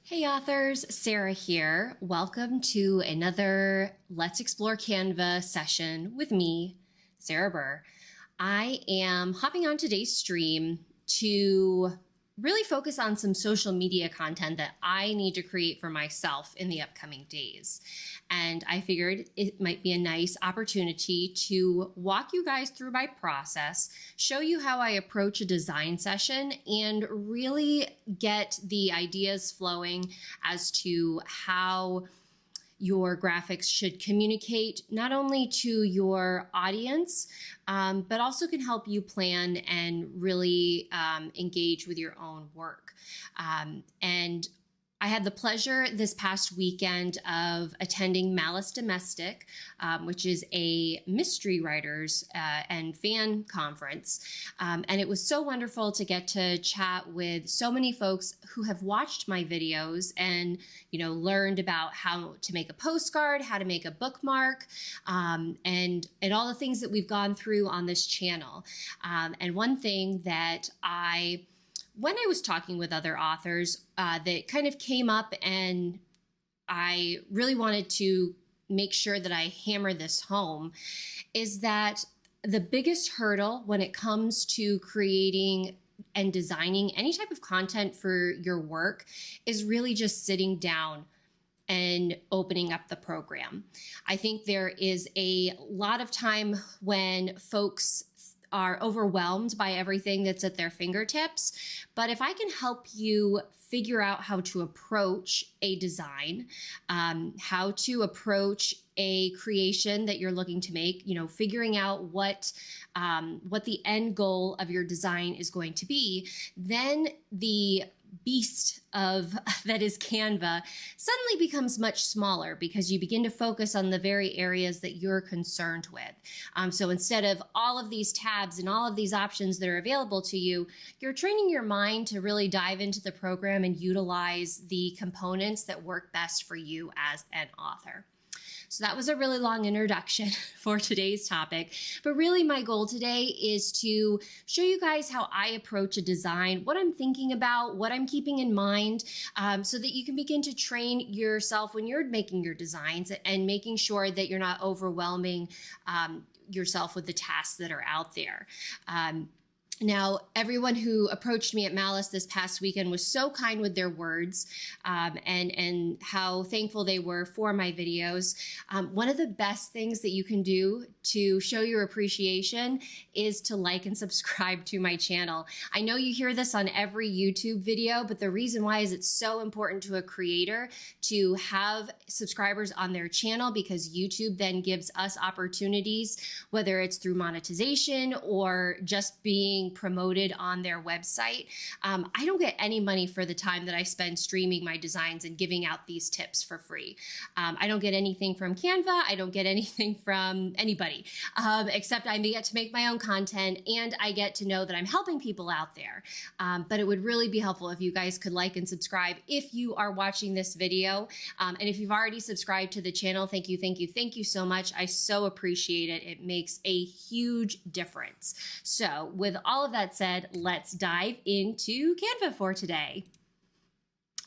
Hey authors, Sarah here. Welcome to another Let's Explore Canva session with me, Sarah Burr. I am hopping on today's stream to really focus on some social media content that I need to create for myself in the upcoming days. And I figured it might be a nice opportunity to walk you guys through my process, show you how I approach a design session, and really get the ideas flowing as to how your graphics should communicate not only to your audience, but also can help you plan and really engage with your own work. And I had the pleasure this past weekend of attending Malice Domestic, which is a mystery writers and fan conference. And it was so wonderful to get to chat with so many folks who have watched my videos and, learned about how to make a postcard, how to make a bookmark, and all the things that we've gone through on this channel. And one thing that when I was talking with other authors, that kind of came up, and I really wanted to make sure that I hammer this home, is that the biggest hurdle when it comes to creating and designing any type of content for your work is really just sitting down and opening up the program. I think there is a lot of time when folks are overwhelmed by everything that's at their fingertips. But if I can help you figure out how to approach a design, how to approach a creation that you're looking to make, figuring out what the end goal of your design is going to be, then the beast that is Canva suddenly becomes much smaller because you begin to focus on the very areas that you're concerned with. So instead of all of these tabs and all of these options that are available to you, you're training your mind to really dive into the program and utilize the components that work best for you as an author. So that was a really long introduction for today's topic, but really my goal today is to show you guys how I approach a design, what I'm thinking about, what I'm keeping in mind, so that you can begin to train yourself when you're making your designs and making sure that you're not overwhelming yourself with the tasks that are out there. Now, everyone who approached me at Malice this past weekend was so kind with their words, and how thankful they were for my videos. One of the best things that you can do to show your appreciation is to like and subscribe to my channel. I know you hear this on every YouTube video, but the reason why is it's so important to a creator to have subscribers on their channel, because YouTube then gives us opportunities, whether it's through monetization or just being promoted on their website. I don't get any money for the time that I spend streaming my designs and giving out these tips for free. I don't get anything from Canva. I don't get anything from anybody, except I get to make my own content and I get to know that I'm helping people out there. But it would really be helpful if you guys could like and subscribe if you are watching this video. And if you've already subscribed to the channel, thank you so much. I so appreciate it. It makes a huge difference. So with all of that said, let's dive into Canva for today.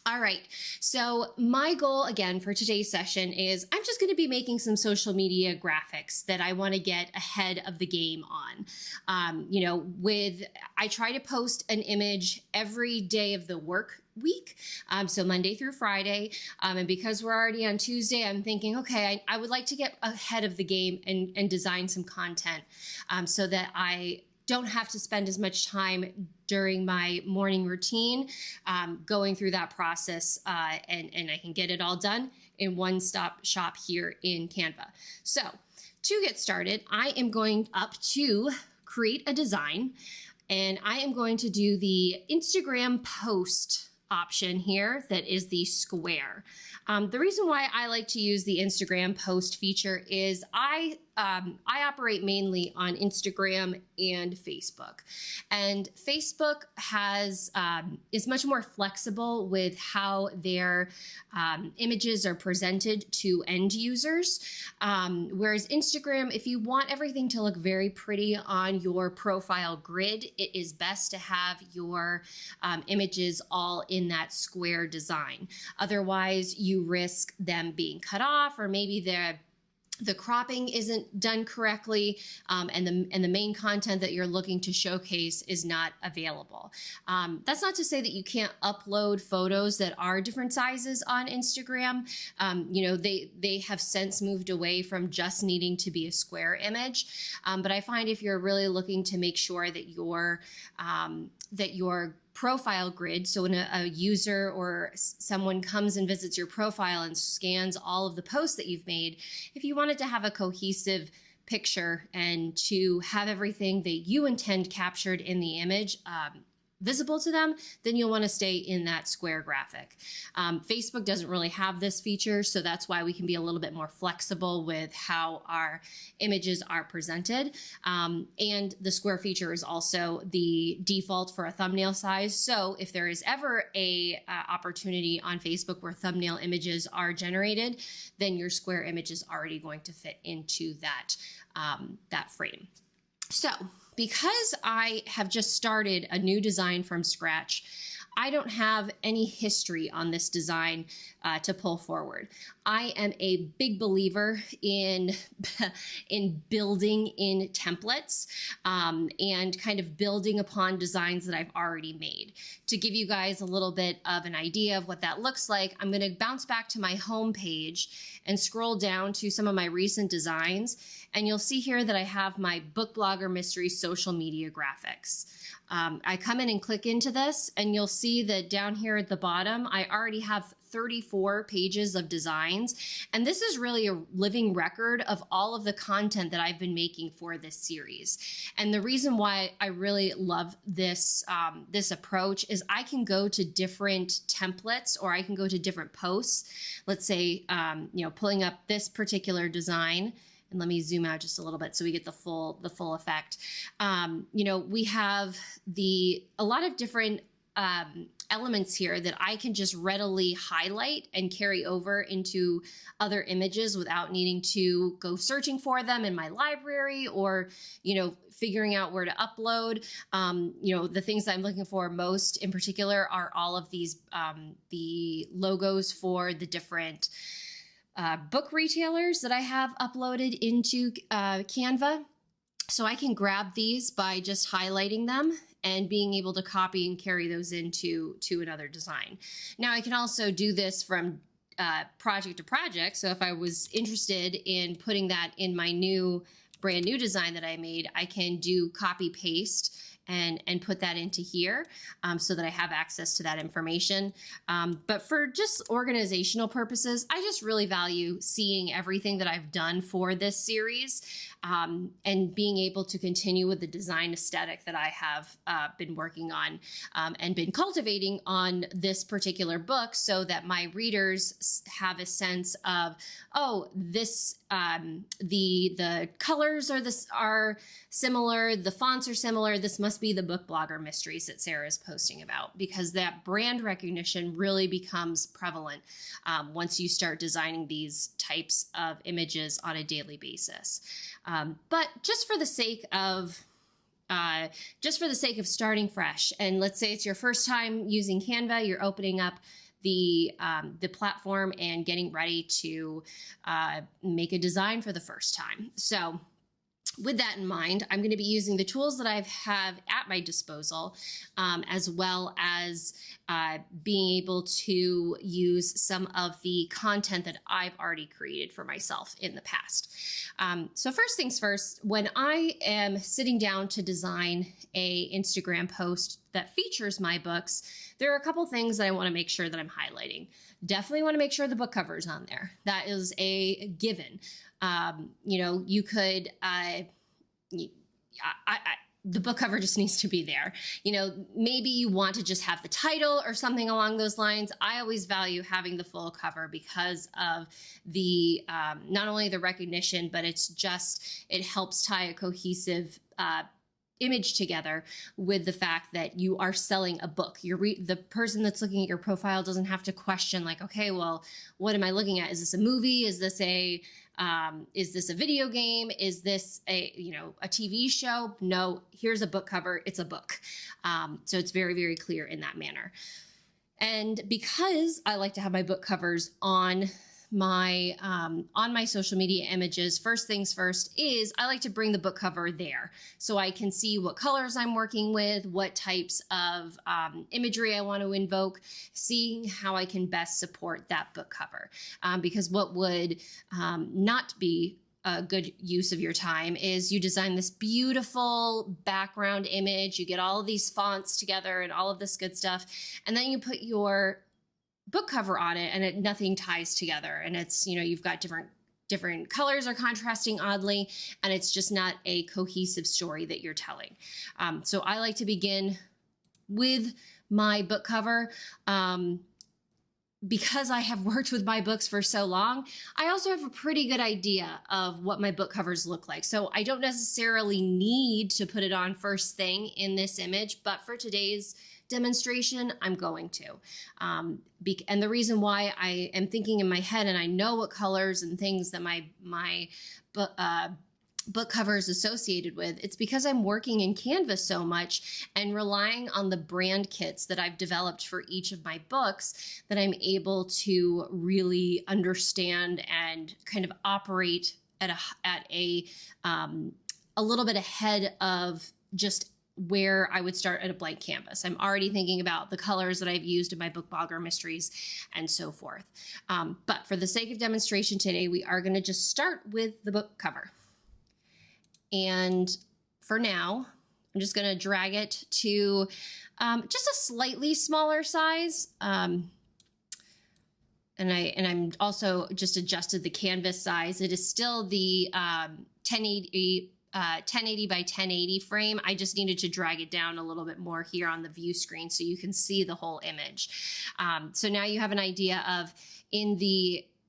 All right, so my goal again for today's session is I'm just going to be making some social media graphics that I want to get ahead of the game on. I try to post an image every day of the work week, so Monday through Friday, and because we're already on Tuesday, I'm thinking, okay, I would like to get ahead of the game and design some content so that I don't have to spend as much time during my morning routine going through that process, and I can get it all done in one-stop shop here in Canva. So to get started, I am going up to create a design, and I am going to do the Instagram post option here that is the square. The reason why I like to use the Instagram post feature is I I operate mainly on Instagram and Facebook, and Facebook is much more flexible with how their images are presented to end users. Whereas Instagram, if you want everything to look very pretty on your profile grid, it is best to have your images all in that square design. Otherwise, you risk them being cut off, or maybe the cropping isn't done correctly, and the main content that you're looking to showcase is not available. That's not to say that you can't upload photos that are different sizes on Instagram. They have since moved away from just needing to be a square image. But I find if you're really looking to make sure that your profile grid, so when a user or someone comes and visits your profile and scans all of the posts that you've made, if you wanted to have a cohesive picture and to have everything that you intend captured in the image visible to them, then you'll want to stay in that square graphic. Facebook doesn't really have this feature, so that's why we can be a little bit more flexible with how our images are presented. And the square feature is also the default for a thumbnail size. So if there is ever a opportunity on Facebook where thumbnail images are generated, then your square image is already going to fit into that frame. So because I have just started a new design from scratch, I don't have any history on this design to pull forward. I am a big believer in building in templates and kind of building upon designs that I've already made. To give you guys a little bit of an idea of what that looks like, I'm going to bounce back to my home page and scroll down to some of my recent designs. And you'll see here that I have my Book Blogger Mystery social media graphics. I come in and click into this, and you'll see that down here at the bottom, I already have 34 pages of designs. And this is really a living record of all of the content that I've been making for this series. And the reason why I really love this, this approach is I can go to different templates, or I can go to different posts. Let's say, pulling up this particular design. And let me zoom out just a little bit so we get the full effect. We have a lot of different elements here that I can just readily highlight and carry over into other images without needing to go searching for them in my library, or, figuring out where to upload. The things I'm looking for most in particular are all of these, the logos for the different book retailers that I have uploaded into Canva. So I can grab these by just highlighting them and being able to copy and carry those into another design. Now I can also do this from project to project. So if I was interested in putting that in my brand new design that I made, I can do copy paste and put that into here so that I have access to that information. But for just organizational purposes, I just really value seeing everything that I've done for this series and being able to continue with the design aesthetic that I have been working on and been cultivating on this particular book, so that my readers have a sense of, this the colors are similar, the fonts are similar, this must be the Book Blogger Mysteries that Sarah is posting about, because that brand recognition really becomes prevalent once you start designing these types of images on a daily basis. But just for the sake of starting fresh, and let's say it's your first time using Canva, you're opening up the platform and getting ready to make a design for the first time. So with that in mind, I'm going to be using the tools that I have at my disposal, as well as being able to use some of the content that I've already created for myself in the past. So first things first, when I am sitting down to design a Instagram post that features my books, there are a couple things that I want to make sure that I'm highlighting. Definitely want to make sure the book cover is on there. That is a given. You could, the book cover just needs to be there. You know, maybe you want to just have the title or something along those lines. I always value having the full cover because of the, not only the recognition, but it helps tie a cohesive, image together with the fact that you are selling a book. The person that's looking at your profile doesn't have to question like, okay, well, what am I looking at? Is this a movie? Is this a video game? Is this a TV show? No, here's a book cover. It's a book. So it's very, very clear in that manner. And because I like to have my book covers on my social media images, first things first is I like to bring the book cover there so I can see what colors I'm working with, what types of imagery I want to invoke, seeing how I can best support that book cover. Because what would not be a good use of your time is you design this beautiful background image, you get all of these fonts together and all of this good stuff, and then you put your book cover on it and nothing ties together, and it's, you've got different colors are contrasting oddly, and it's just not a cohesive story that you're telling. So I like to begin with my book cover. Because I have worked with my books for so long, I also have a pretty good idea of what my book covers look like. So I don't necessarily need to put it on first thing in this image, but for today's demonstration, I'm going to. And the reason why I am thinking in my head and I know what colors and things that my book cover is associated with, it's because I'm working in Canva so much and relying on the brand kits that I've developed for each of my books that I'm able to really understand and kind of operate at a little bit ahead of just where I would start at a blank canvas. I'm already thinking about the colors that I've used in my book blogger mysteries and so forth. But for the sake of demonstration today, we are going to just start with the book cover. And for now, I'm just going to drag it to just a slightly smaller size. And I'm also just adjusted the canvas size. It is still the 1080 by 1080 frame. I just needed to drag it down a little bit more here on the view screen so you can see the whole image. So now you have an idea of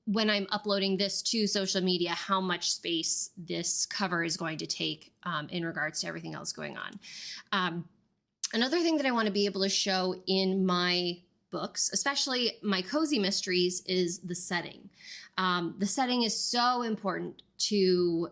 when I'm uploading this to social media, how much space this cover is going to take in regards to everything else going on. Another thing that I want to be able to show in my books, especially my cozy mysteries, is the setting. The setting is so important to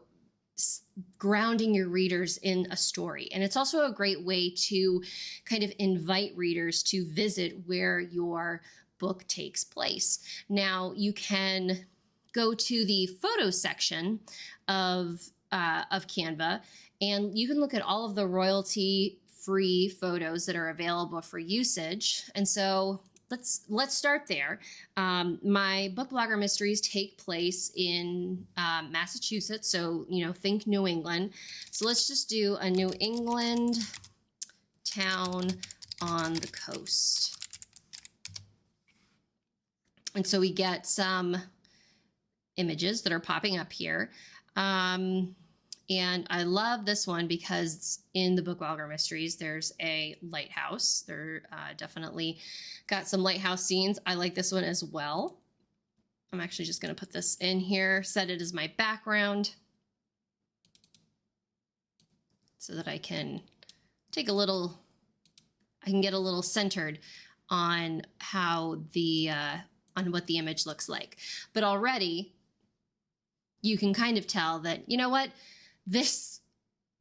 grounding your readers in a story. And it's also a great way to kind of invite readers to visit where your book takes place. Now you can go to the photo section of Canva, and you can look at all of the royalty-free photos that are available for usage. And so let's start there. My book blogger mysteries take place in Massachusetts, so think New England. So let's just do a New England town on the coast. And so we get some images that are popping up here. And I love this one because in the book blogger mysteries, there's a lighthouse. They're definitely got some lighthouse scenes. I like this one as well. I'm actually just going to put this in here, set it as my background so that I can get a little centered on how on what the image looks like. But already you can kind of tell that, this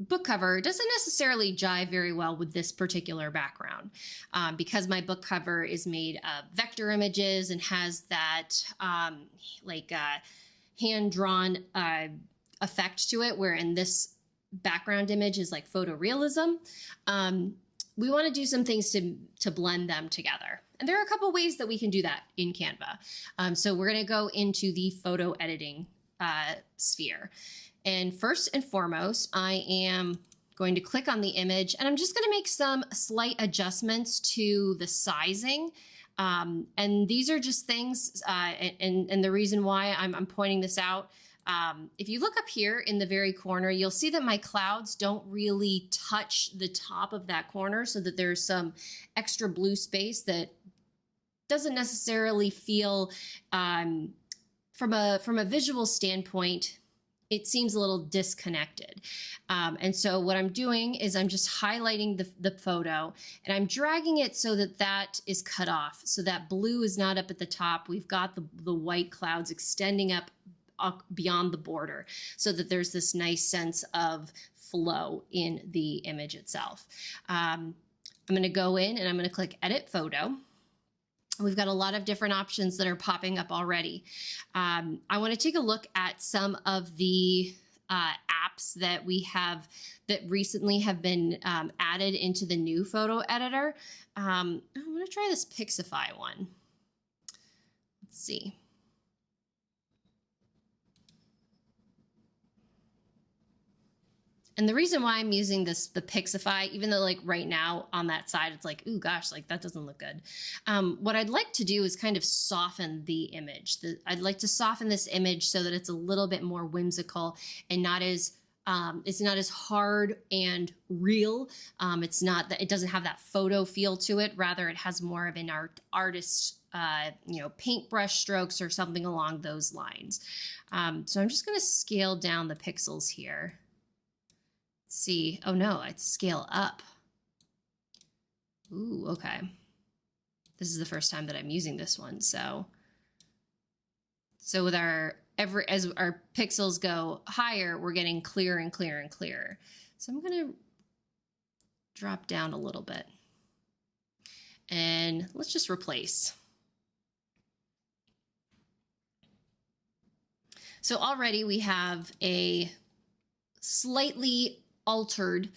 book cover doesn't necessarily jive very well with this particular background because my book cover is made of vector images and has that hand-drawn effect to it, where in this background image is like photorealism. We want to do some things to blend them together. And there are a couple ways that we can do that in Canva. So we're going to go into the photo editing sphere. And first and foremost, I am going to click on the image, and I'm just going to make some slight adjustments to the sizing. And these are just things, and the reason why I'm pointing this out If you look up here in the very corner, you'll see that my clouds don't really touch the top of that corner, so that there's some extra blue space that doesn't necessarily feel, from a visual standpoint, it seems a little disconnected. And so what I'm doing is I'm just highlighting the photo, and I'm dragging it so that that is cut off. So that blue is not up at the top. We've got the white clouds extending up beyond the border, so that there's this nice sense of flow in the image itself. I'm going to go in and I'm going to click Edit Photo. We've got a lot of different options that are popping up already. I want to take a look at some of the apps that we have that recently have been added into the new photo editor. I'm going to try this Pixify one. Let's see. And the reason why I'm using the Pixify, even though like right now on that side, it's like, ooh, gosh, like that doesn't look good. What I'd like to do is kind of soften the image. I'd like to soften this image so that it's a little bit more whimsical and not as, it's not as hard and real. It's not that it doesn't have that photo feel to it. Rather, it has more of an artist, paintbrush strokes or something along those lines. So I'm just going to scale down the pixels here. See, oh no, I'd scale up. Ooh, okay. This is the first time that I'm using this one. So with as our pixels go higher, we're getting clearer and clearer and clearer. So I'm going to drop down a little bit and let's just replace. So already we have a slightly altered,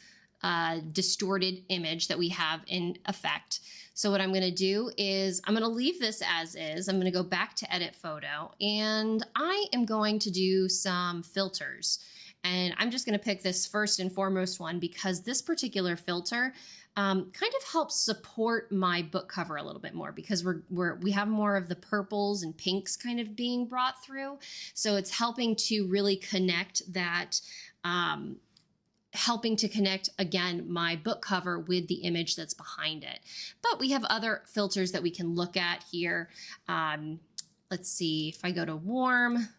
distorted image that we have in effect. So what I'm going to do is I'm going to leave this as is. I'm going to go back to Edit Photo, and I am going to do some filters. And I'm just going to pick this first and foremost one because this particular filter kind of helps support my book cover a little bit more, because we have more of the purples and pinks kind of being brought through. So it's helping to really connect that, helping to connect, again, my book cover with the image that's behind it. But we have other filters that we can look at here. Let's see, if I go to warm,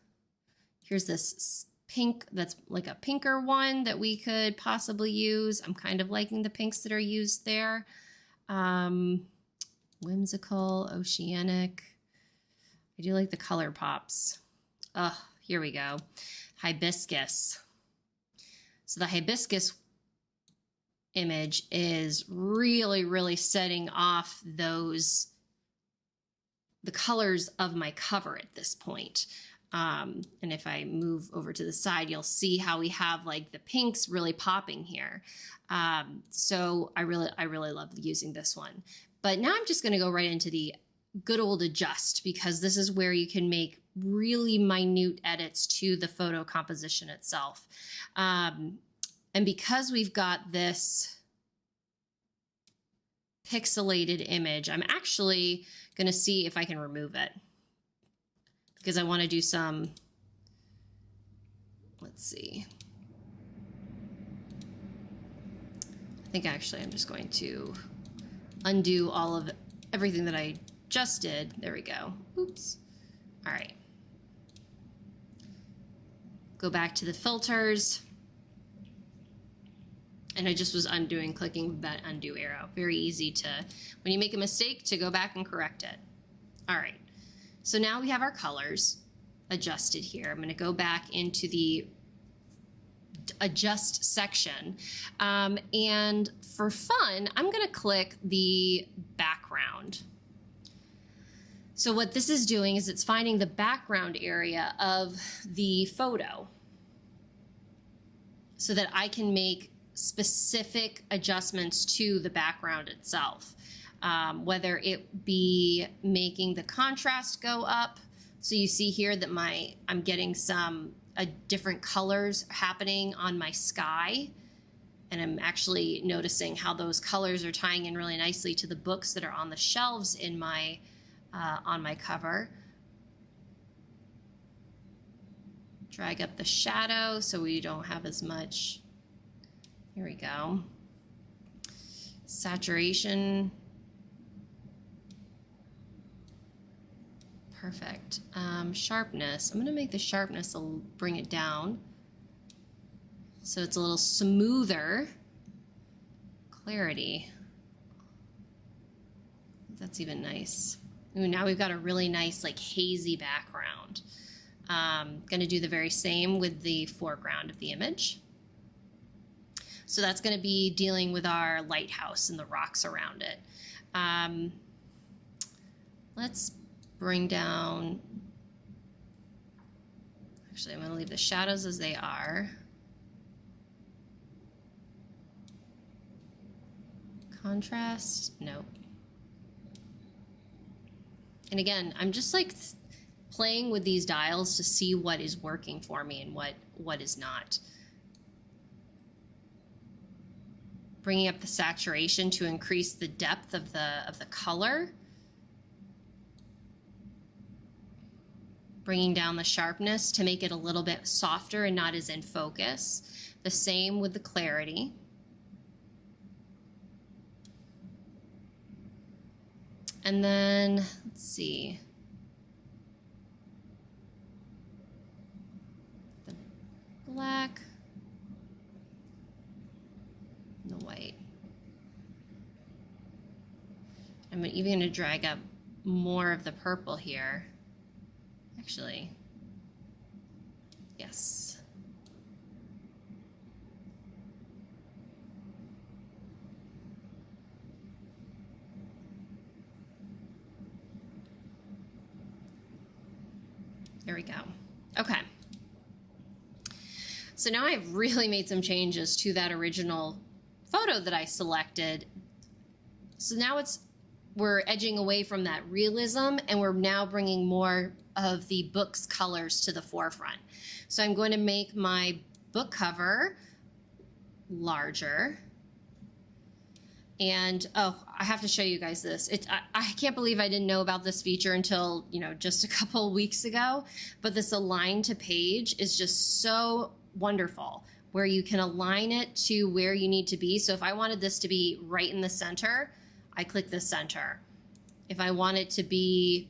here's this pink that's like a pinker one that we could possibly use. I'm kind of liking the pinks that are used there. Whimsical, oceanic. I do like the color pops. Oh, here we go. Hibiscus. So the hibiscus image is really, really setting off the colors of my cover at this point. And if I move over to the side, you'll see how we have like the pinks really popping here. So I really love using this one. But now I'm just going to go right into the good old adjust, because this is where you can make really minute edits to the photo composition itself. And because we've got this pixelated image, I'm actually going to see if I can remove it, because I want to do some, let's see. I think actually I'm just going to undo all of everything that I just did. There we go. Oops. All right. Go back to the filters. And I just was clicking that undo arrow. Very easy to, when you make a mistake, to go back and correct it. All right. So now we have our colors adjusted here. I'm going to go back into the adjust section. And for fun, I'm going to click the background. So what this is doing is it's finding the background area of the photo so that I can make specific adjustments to the background itself. Whether it be making the contrast go up. So you see here that I'm getting some different colors happening on my sky. And I'm actually noticing how those colors are tying in really nicely to the books that are on the shelves in on my cover. Drag up the shadow so we don't have as much. Here we go. Saturation. Perfect. Sharpness. I'm going to make the sharpness, bring it down so it's a little smoother. Clarity. That's even nice. Ooh, now we've got a really nice, like, hazy background. Going to do the very same with the foreground of the image. So that's going to be dealing with our lighthouse and the rocks around it. Let's bring down, actually I'm going to leave the shadows as they are. Contrast, nope. And again, I'm just like playing with these dials to see what is working for me and what is not. Bringing up the saturation to increase the depth of the color. Bringing down the sharpness to make it a little bit softer and not as in focus. The same with the clarity. And then, let's see. The black. The white. I'm even going to drag up more of the purple here. Actually, yes. There we go. Okay. So now I've really made some changes to that original photo that I selected. So now we're edging away from that realism, and we're now bringing more of the book's colors to the forefront. So I'm going to make my book cover larger. And oh, I have to show you guys this. I can't believe I didn't know about this feature until, just a couple weeks ago. But this align to page is just so wonderful, where you can align it to where you need to be. So if I wanted this to be right in the center, I click the center. If I want it to be,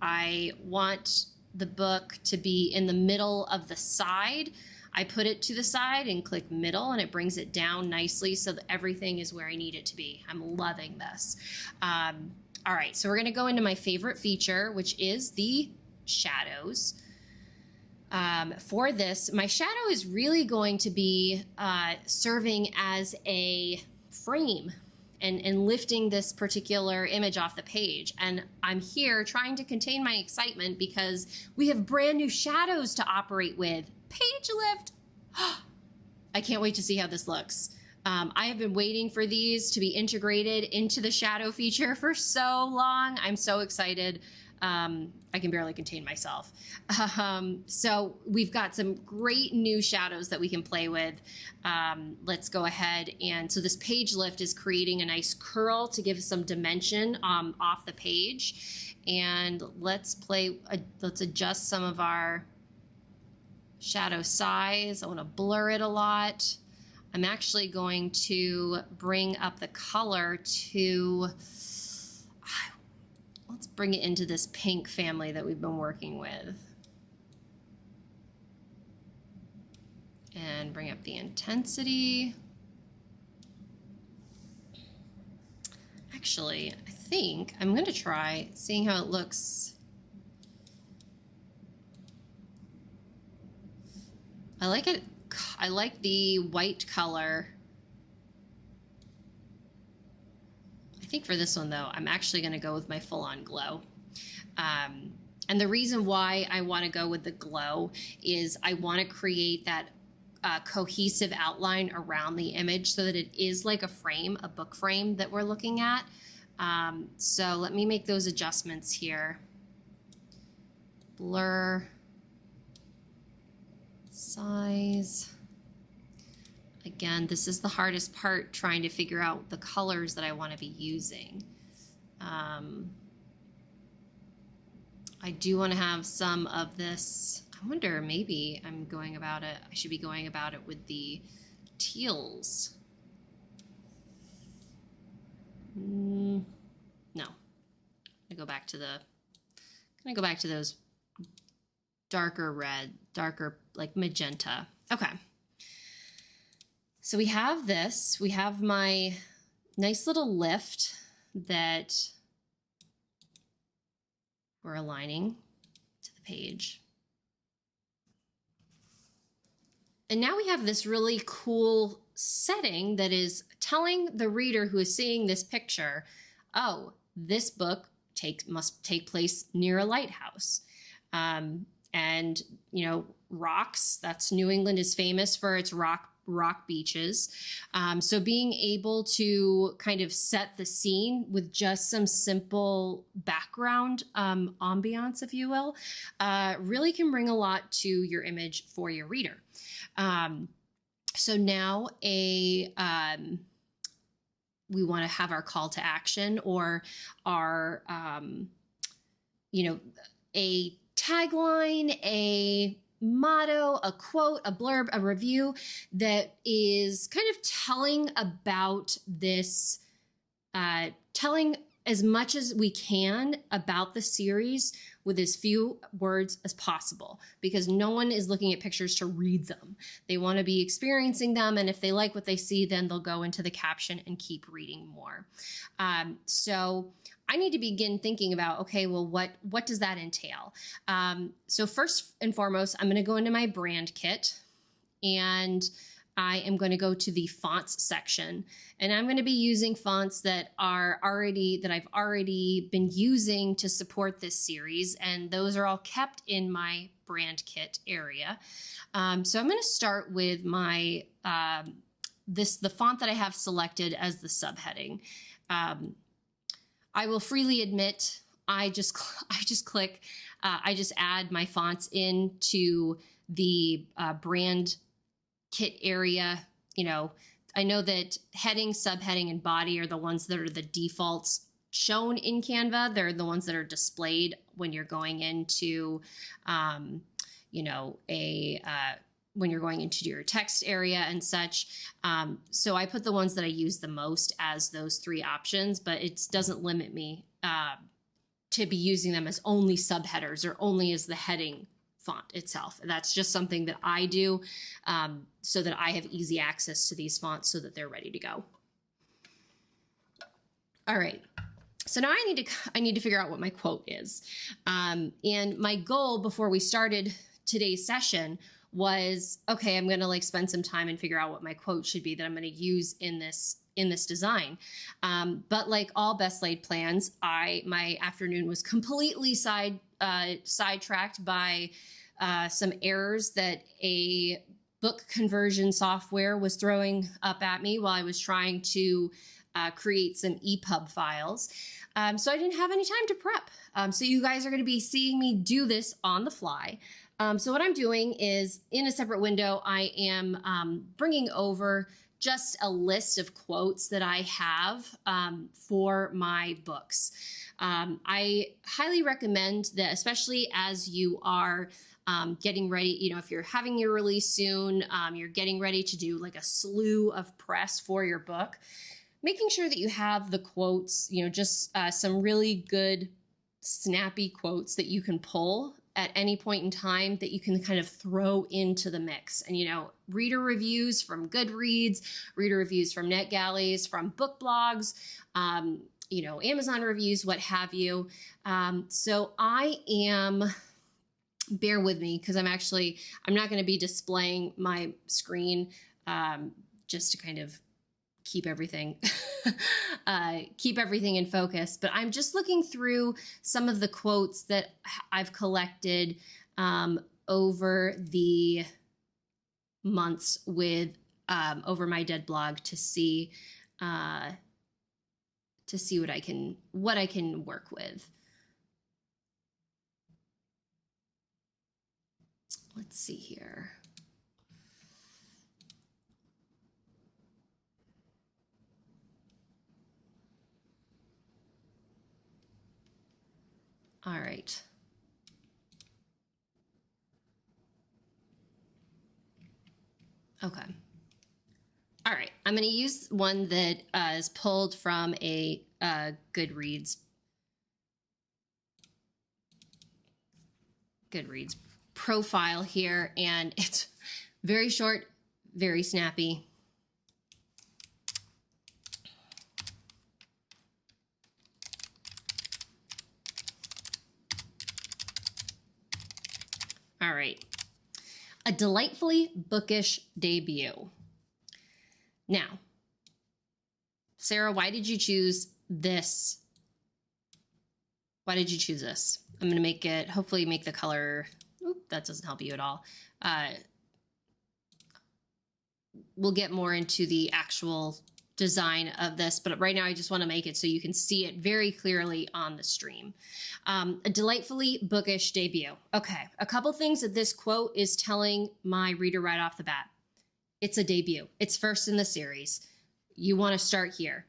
I want the book to be in the middle of the side, I put it to the side and click middle, and it brings it down nicely so that everything is where I need it to be. I'm loving this. All right, so we're going to go into my favorite feature, which is the shadows. For this, my shadow is really going to be serving as a frame and lifting this particular image off the page. And I'm here trying to contain my excitement because we have brand new shadows to operate with. Page lift. I can't wait to see how this looks. I have been waiting for these to be integrated into the shadow feature for so long. I'm so excited. I can barely contain myself. So we've got some great new shadows that we can play with. Let's go ahead. And so this page lift is creating a nice curl to give some dimension off the page. And let's adjust some of our shadow size. I want to blur it a lot. I'm actually going to bring up the color to, let's bring it into this pink family that we've been working with. And bring up the intensity. Actually, I think I'm going to try seeing how it looks. I like it. I like the white color. I think for this one, though, I'm actually going to go with my full-on glow. And the reason why I want to go with the glow is I want to create that cohesive outline around the image so that it is like a frame, a book frame that we're looking at. So let me make those adjustments here. Blur. Size. Again, this is the hardest part, trying to figure out the colors that I want to be using. I do want to have some of this, I wonder, maybe I'm going about it, I should be going about it with the teals. No, I go back to those darker red, darker like magenta. Okay. So we have this, we have my nice little lift that we're aligning to the page. And now we have this really cool setting that is telling the reader who is seeing this picture, oh, this book must take place near a lighthouse. And, you know, rocks, that's New England is famous for its rock beaches. So being able to kind of set the scene with just some simple background ambiance, if you will, really can bring a lot to your image for your reader. So now we want to have our call to action, or our, you know, a tagline, a motto, a quote, a blurb, a review that is kind of telling about this, telling as much as we can about the series with as few words as possible, because no one is looking at pictures to read them. They want to be experiencing them, and if they like what they see, then they'll go into the caption and keep reading more. So I need to begin thinking about, okay, well, what does that entail? So first and foremost, I'm going to go into my brand kit, and I am going to go to the fonts section, and I'm going to be using fonts that I've already been using to support this series, and those are all kept in my brand kit area. So I'm going to start with my the font that I have selected as the subheading. I will freely admit, I just add my fonts into the brand kit area. You know, I know that heading, subheading, and body are the ones that are the defaults shown in Canva. They're the ones that are displayed when you're going into, you know, when you're going into your text area and such. So I put the ones that I use the most as those three options, but it doesn't limit me to be using them as only subheaders or only as the heading font itself. That's just something that I do so that I have easy access to these fonts so that they're ready to go. All right. So now I need to figure out what my quote is. And my goal before we started today's session was, okay, I'm going to like spend some time and figure out what my quote should be that I'm going to use in this design. But like all best laid plans, my afternoon was completely sidetracked by some errors that a book conversion software was throwing up at me while I was trying to create some EPUB files. So I didn't have any time to prep. So you guys are going to be seeing me do this on the fly. So what I'm doing is, in a separate window, I am bringing over just a list of quotes that I have for my books. I highly recommend that, especially as you are getting ready, you know, if you're having your release soon, you're getting ready to do like a slew of press for your book, making sure that you have the quotes, you know, just some really good, snappy quotes that you can pull at any point in time that you can kind of throw into the mix. And, you know, reader reviews from Goodreads, reader reviews from NetGalleys, from book blogs, you know, Amazon reviews, what have you. So I am, bear with me, because I'm not going to be displaying my screen just to kind of keep everything in focus. But I'm just looking through some of the quotes that I've collected over the months with over my dead blog to see what I can work with. Let's see here. All right. Okay. All right. I'm going to use one that is pulled from a Goodreads profile here, and it's very short, very snappy. All right. A delightfully bookish debut. Now, Sarah, why did you choose this? Why did you choose this? I'm going to make it, hopefully make the color, that doesn't help you at all. We'll get more into the actual design of this, but right now I just want to make it so you can see it very clearly on the stream. A delightfully bookish debut. Okay, a couple things that this quote is telling my reader right off the bat. It's a debut. It's first in the series. You want to start here.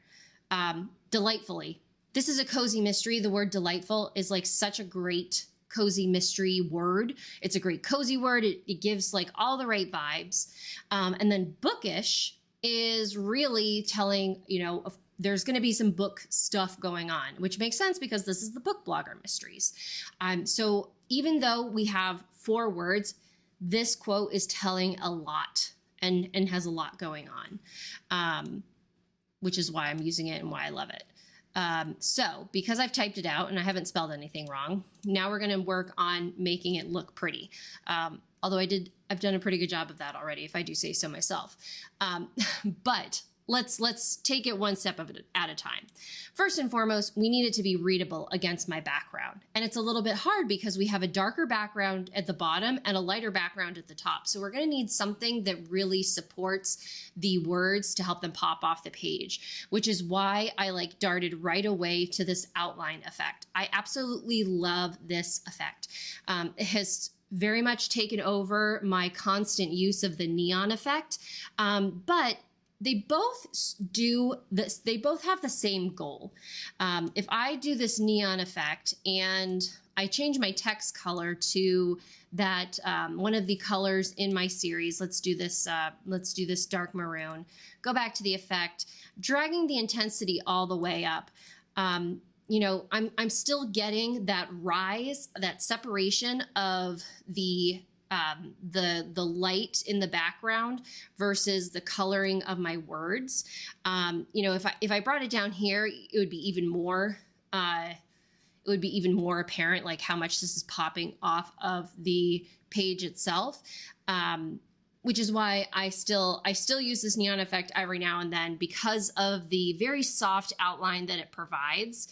Delightfully. This is a cozy mystery. The word delightful is like such a great cozy mystery word. It's a great cozy word. It gives like all the right vibes. And then bookish is really telling, you know, there's going to be some book stuff going on, which makes sense because this is the Book Blogger Mysteries. So even though we have 4 words, this quote is telling a lot and has a lot going on, which is why I'm using it and why I love it. So because I've typed it out and I haven't spelled anything wrong, now we're going to work on making it look pretty. Although I've done a pretty good job of that already, if I do say so myself. But let's take it one step at a time. First and foremost, we need it to be readable against my background. And it's a little bit hard because we have a darker background at the bottom and a lighter background at the top. So we're going to need something that really supports the words to help them pop off the page, which is why I like darted right away to this outline effect. I absolutely love this effect. It has very much taken over my constant use of the neon effect, but they both do this. They both have the same goal. If I do this neon effect and I change my text color to that one of the colors in my series, let's do this dark maroon. Go back to the effect, dragging the intensity all the way up. You know, I'm still getting that rise, that separation of the light in the background versus the coloring of my words. You know, if I brought it down here, it would be even more apparent, like how much this is popping off of the page itself. Which is why I still use this neon effect every now and then because of the very soft outline that it provides.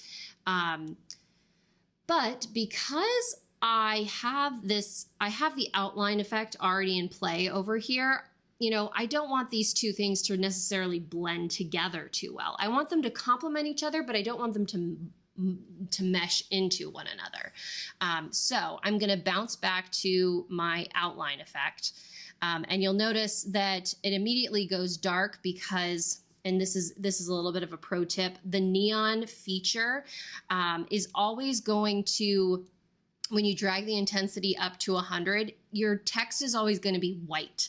But because I have the outline effect already in play over here, you know, I don't want these two things to necessarily blend together too well. I want them to complement each other, but I don't want them to mesh into one another. So I'm going to bounce back to my outline effect. And you'll notice that it immediately goes dark because, and this is a little bit of a pro tip, the neon feature is always going to, when you drag the intensity up to 100, your text is always going to be white.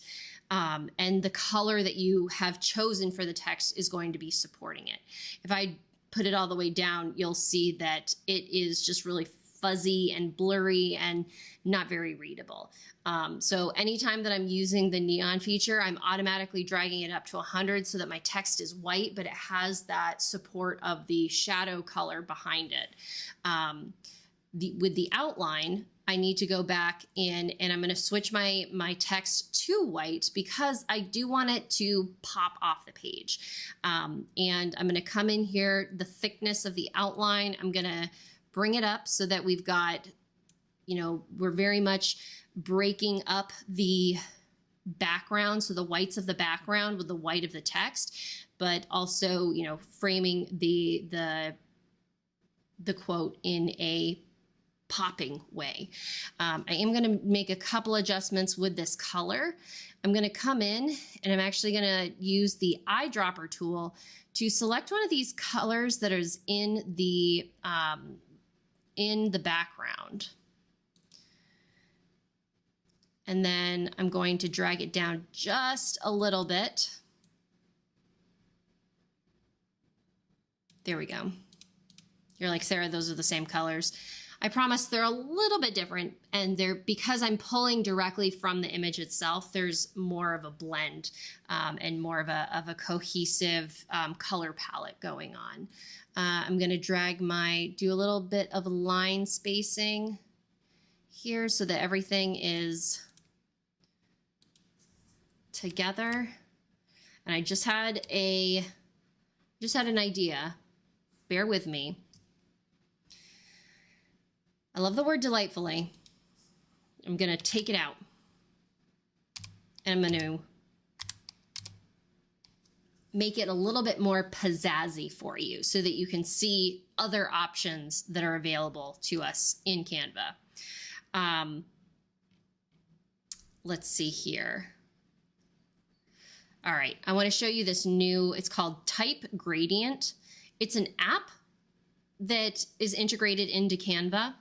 And the color that you have chosen for the text is going to be supporting it. If I put it all the way down, you'll see that it is just really fuzzy and blurry and not very readable. So anytime that I'm using the neon feature, I'm automatically dragging it up to 100 so that my text is white, but it has that support of the shadow color behind it. With the outline, I need to go back in and I'm going to switch my text to white because I do want it to pop off the page. And I'm going to come in here, the thickness of the outline, I'm going to bring it up so that we've got, you know, we're very much breaking up the background, so the whites of the background with the white of the text, but also, you know, framing the quote in a popping way. I am going to make a couple adjustments with this color. I'm going to come in and I'm actually going to use the eyedropper tool to select one of these colors that is in the background. And then I'm going to drag it down just a little bit. There we go. You're like, Sarah, those are the same colors. I promise they're a little bit different, and they're, because I'm pulling directly from the image itself, there's more of a blend and more of a cohesive color palette going on. I'm going to do a little bit of line spacing here so that everything is together. And I just had an idea. Bear with me. I love the word delightfully. I'm going to take it out. And I'm going to make it a little bit more pizzazzy for you so that you can see other options that are available to us in Canva. Let's see here. All right, I want to show you this new, it's called Type Gradient. It's an app that is integrated into Canva,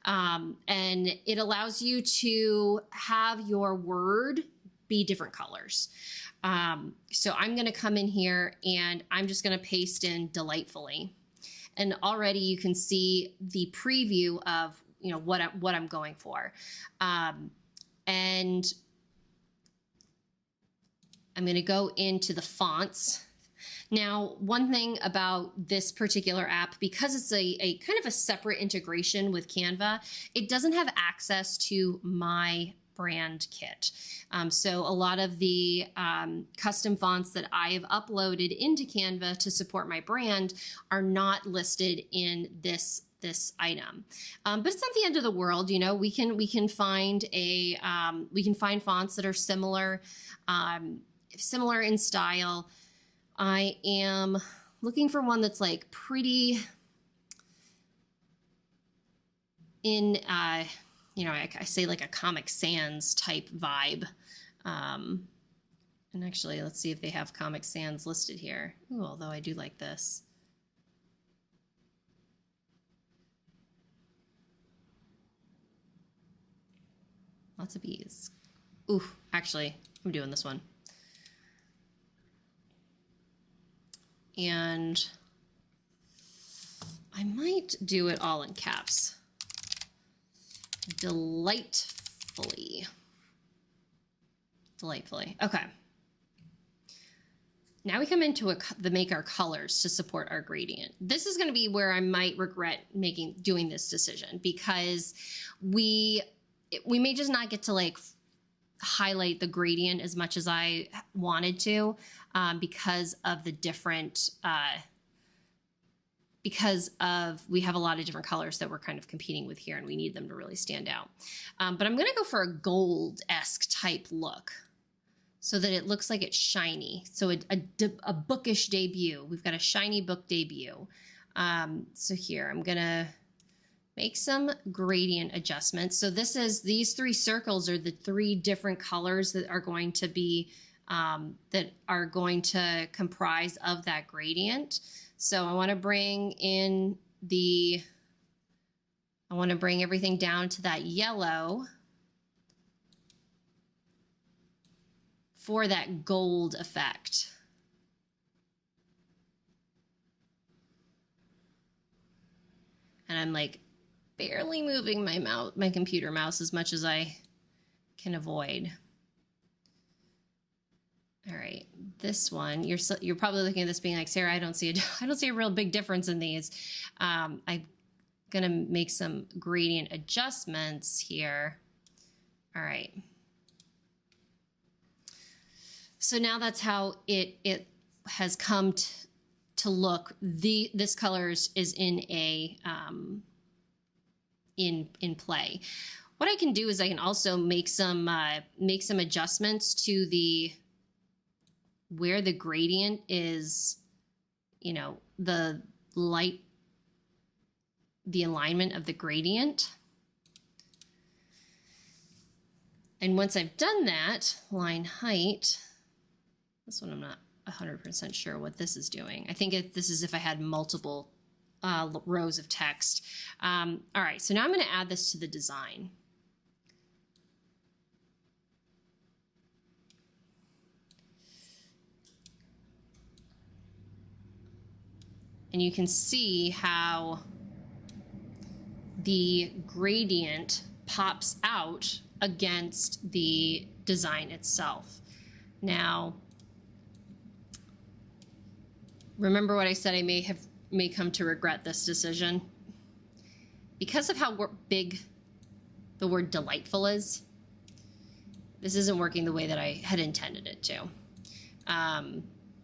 and it allows you to have your word be different colors. So I'm going to come in here and I'm just going to paste in delightfully, and already you can see the preview of what I'm going for, and I'm going to go into the fonts. Now, one thing about this particular app, because it's a kind of a separate integration with Canva, it doesn't have access to my brand kit. So a lot of the custom fonts that I have uploaded into Canva to support my brand are not listed in this item, but it's not the end of the world. We can find fonts that are similar in style. I am looking for one that's like pretty in, I say like a Comic Sans type vibe. And actually, let's see if they have Comic Sans listed here. Ooh, although I do like this. Lots of bees. Ooh, actually, I'm doing this one. And I might do it all in caps. Delightfully. Okay. Now we come into make our colors to support our gradient. This is going to be where I might regret doing this decision, because we may just not get to like highlight the gradient as much as I wanted to, because of the different, we have a lot of different colors that we're kind of competing with here, and we need them to really stand out. But I'm going to go for a gold-esque type look so that it looks like it's shiny. So a bookish debut. We've got a shiny book debut. So here, I'm going to make some gradient adjustments. So these three circles are the three different colors that are going to be, comprise of that gradient. So I want to bring everything down to that yellow for that gold effect. And I'm like barely moving my computer mouse as much as I can avoid. All right, this one, you're probably looking at this being like, Sarah, I don't see a real big difference in these. I'm gonna make some gradient adjustments here. All right. So now that's how it has come to look. This color is in in play. What I can do is I can also make some adjustments to where the gradient is, the alignment of the gradient. And once I've done that, line height, this one I'm not 100% sure what this is doing. I think this is if I had multiple rows of text. All right, so now I'm going to add this to the design. And you can see how the gradient pops out against the design itself. Now, remember what I said, I may come to regret this decision. Because of how big the word delightful is, this isn't working the way that I had intended it to.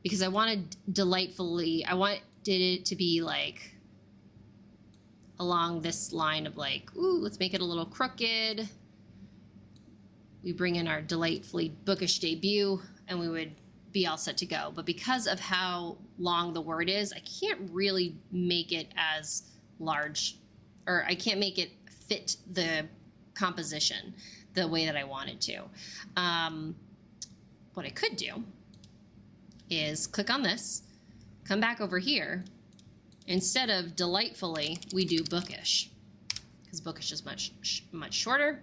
Because I wanted delightfully, I wanted it to be like along this line of like, ooh, let's make it a little crooked. We bring in our delightfully bookish debut and we would be all set to go. But because of how long the word is, I can't really make it as large, or I can't make it fit the composition the way that I wanted to. What I could do is click on this, come back over here. Instead of delightfully, we do bookish, because bookish is much shorter.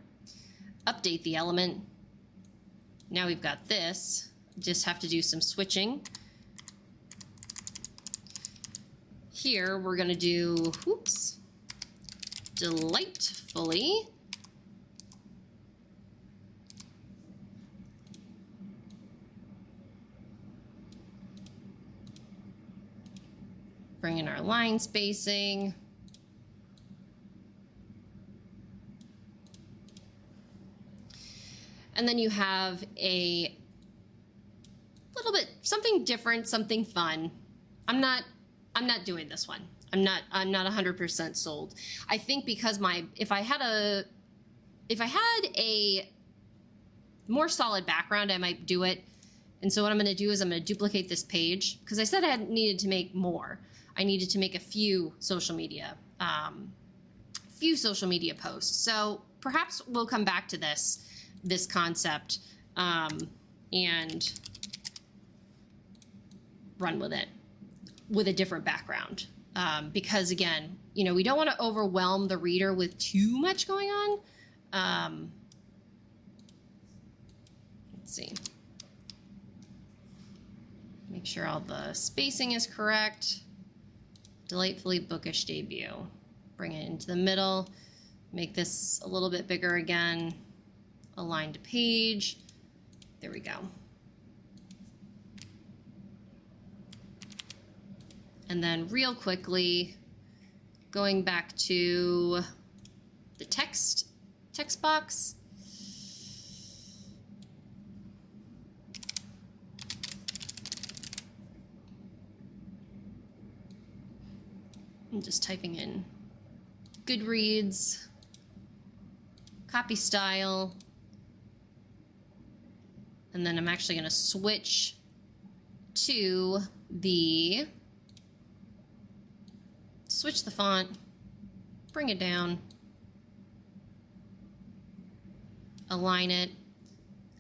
Update the element. Now we've got this. Just have to do some switching. Here we're going to do, whoops, delightfully. Bring in our line spacing. And then you have a little bit, something different, something fun. I'm not doing this one. I'm not 100% sold. I think because if I had a more solid background, I might do it. And so what I'm going to do is I'm going to duplicate this page, because I said I needed to make more. I needed to make a few social media posts. So perhaps we'll come back to this concept and run with it with a different background. Because again, you know, we don't want to overwhelm the reader with too much going on. Let's see. Make sure all the spacing is correct. Delightfully bookish debut. Bring it into the middle. Make this a little bit bigger again. Align to page. There we go. And then real quickly, going back to the text box. I'm just typing in Goodreads, copy style, and then I'm actually going to switch to switch the font, bring it down, align it,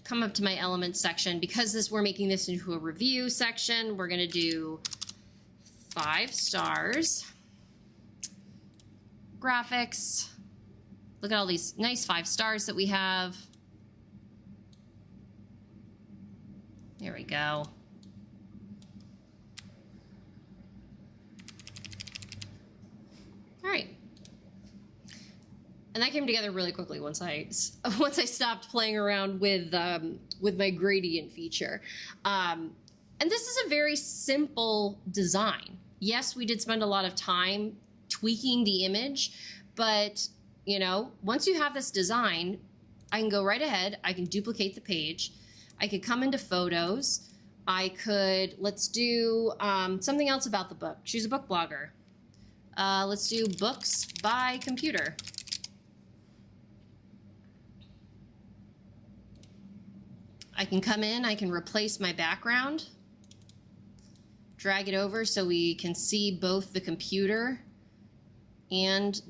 come up to my elements section. Because we're making this into a review section, we're going to do 5 stars. Graphics. Look at all these nice 5 stars that we have. There we go. All right. And that came together really quickly once I stopped playing around with my gradient feature. And this is a very simple design. Yes, we did spend a lot of time tweaking the image, but you know, once you have this design, I can go right ahead, I can duplicate the page, I could come into photos, let's do something else about the book. She's a book blogger. Let's do books by computer. I can come in, I can replace my background, drag it over so we can see both the computer and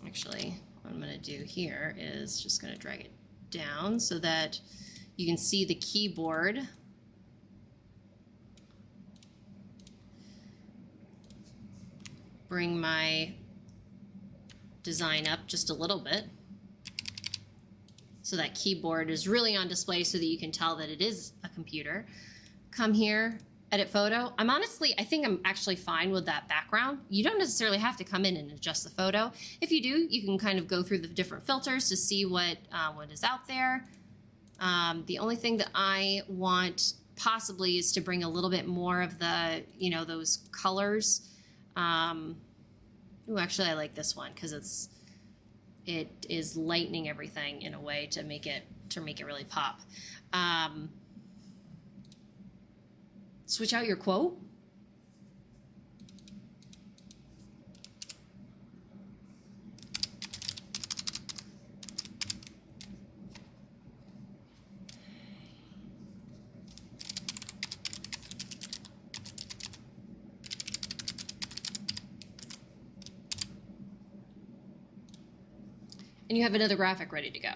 actually, what I'm going to do here is just going to drag it down so that you can see the keyboard. Bring my design up just a little bit so that keyboard is really on display so that you can tell that it is a computer. Come here, edit photo. I think I'm actually fine with that background. You don't necessarily have to come in and adjust the photo. If you do, you can kind of go through the different filters to see what is out there. The only thing that I want possibly is to bring a little bit more of the, those colors. Ooh, actually I like this one because it is lightening everything in a way to make it really pop. Switch out your quote. And you have another graphic ready to go.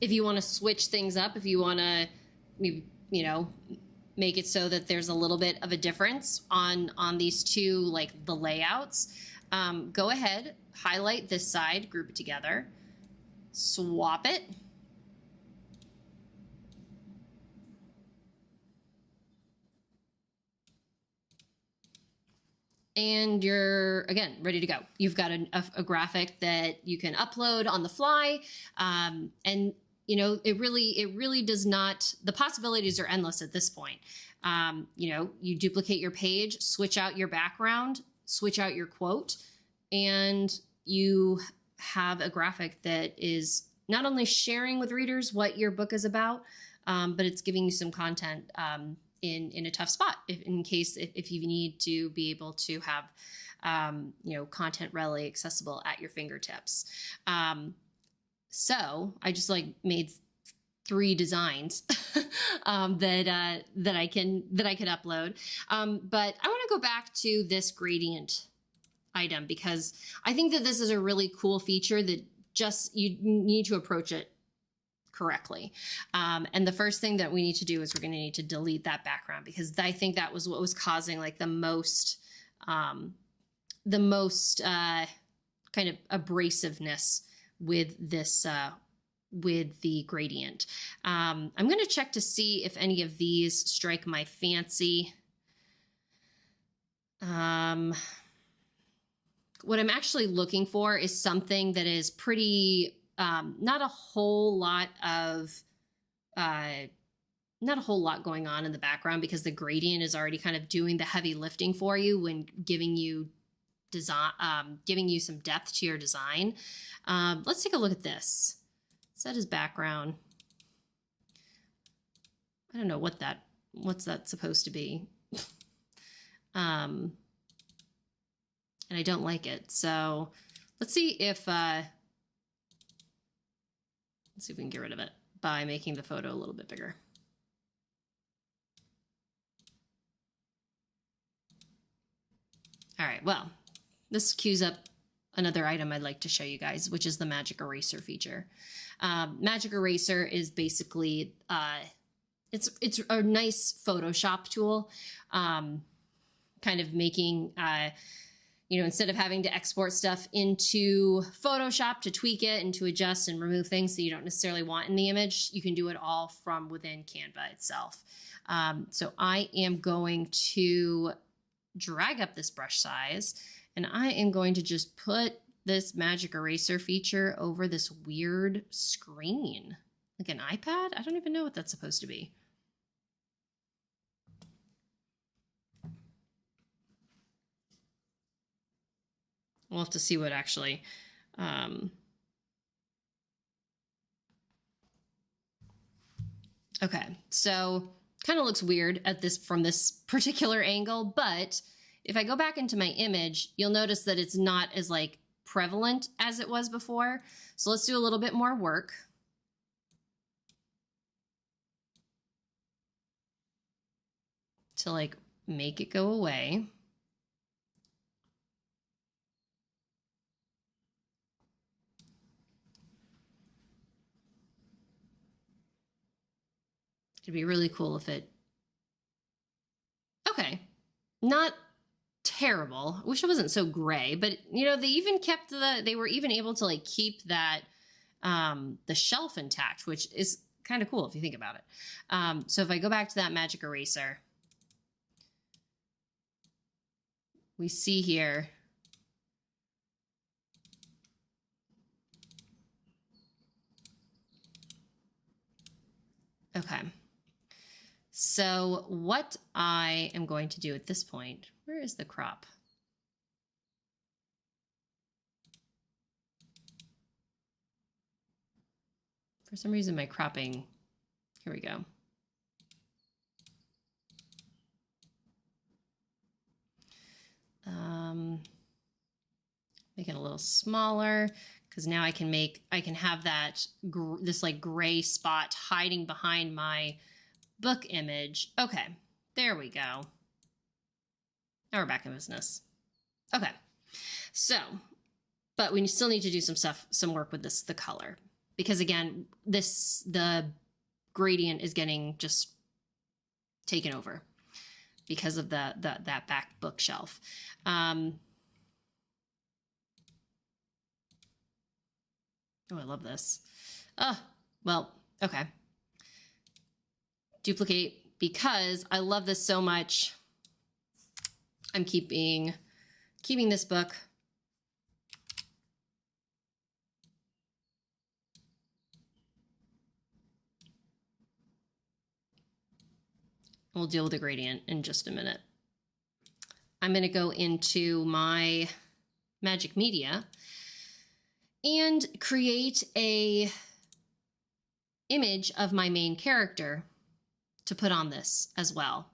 If you want to switch things up, if you want to, make it so that there's a little bit of a difference on these two, like the layouts, go ahead, highlight this side, group it together, swap it. And you're, again, ready to go. You've got a graphic that you can upload on the fly. And, it really does not, the possibilities are endless at this point. You duplicate your page, switch out your background, switch out your quote, and you have a graphic that is not only sharing with readers what your book is about, but it's giving you some content in a tough spot in case if you need to be able to have content readily accessible at your fingertips. So I just made 3 designs that I can upload. But I want to go back to this gradient item because I think that this is a really cool feature that just you need to approach it correctly. And the first thing that we need to do is we're going to need to delete that background because I think that was what was causing the most kind of abrasiveness with this, with the gradient. I'm going to check to see if any of these strike my fancy. What I'm actually looking for is something that is pretty, not a whole lot going on in the background because the gradient is already kind of doing the heavy lifting for you when giving you design, giving you some depth to your design. Let's take a look at this. Set as background. I don't know what's that supposed to be. And I don't like it. So let's see if we can get rid of it by making the photo a little bit bigger. All right, well, this cues up another item I'd like to show you guys, which is the Magic Eraser feature. Magic Eraser is basically, it's a nice Photoshop tool, kind of making, instead of having to export stuff into Photoshop to tweak it and to adjust and remove things that you don't necessarily want in the image, you can do it all from within Canva itself. So I am going to drag up this brush size and I am going to just put this Magic Eraser feature over this weird screen, like an iPad. I don't even know what that's supposed to be. We'll have to see what actually, okay, so kind of looks weird at this from this particular angle, but if I go back into my image, you'll notice that it's not as prevalent as it was before. So let's do a little bit more work. To make it go away. It'd be really cool if it, okay, not terrible. I wish it wasn't so gray, but they even kept they were even able to keep that, the shelf intact, which is kind of cool if you think about it. So if I go back to that Magic Eraser, we see here. Okay. So what I am going to do at this point, where is the crop? For some reason, my cropping, here we go. Make it a little smaller because now I can have that, this like gray spot hiding behind my book image. Okay, there we go. Now we're back in business. Okay, so, but we still need to do some work with the color, because again, the gradient is getting just taken over because of that back bookshelf. Oh, I love this. Oh, well, okay. Duplicate, because I love this so much. I'm keeping this book. We'll deal with the gradient in just a minute. I'm going to go into my Magic Media and create a image of my main character to put on this as well.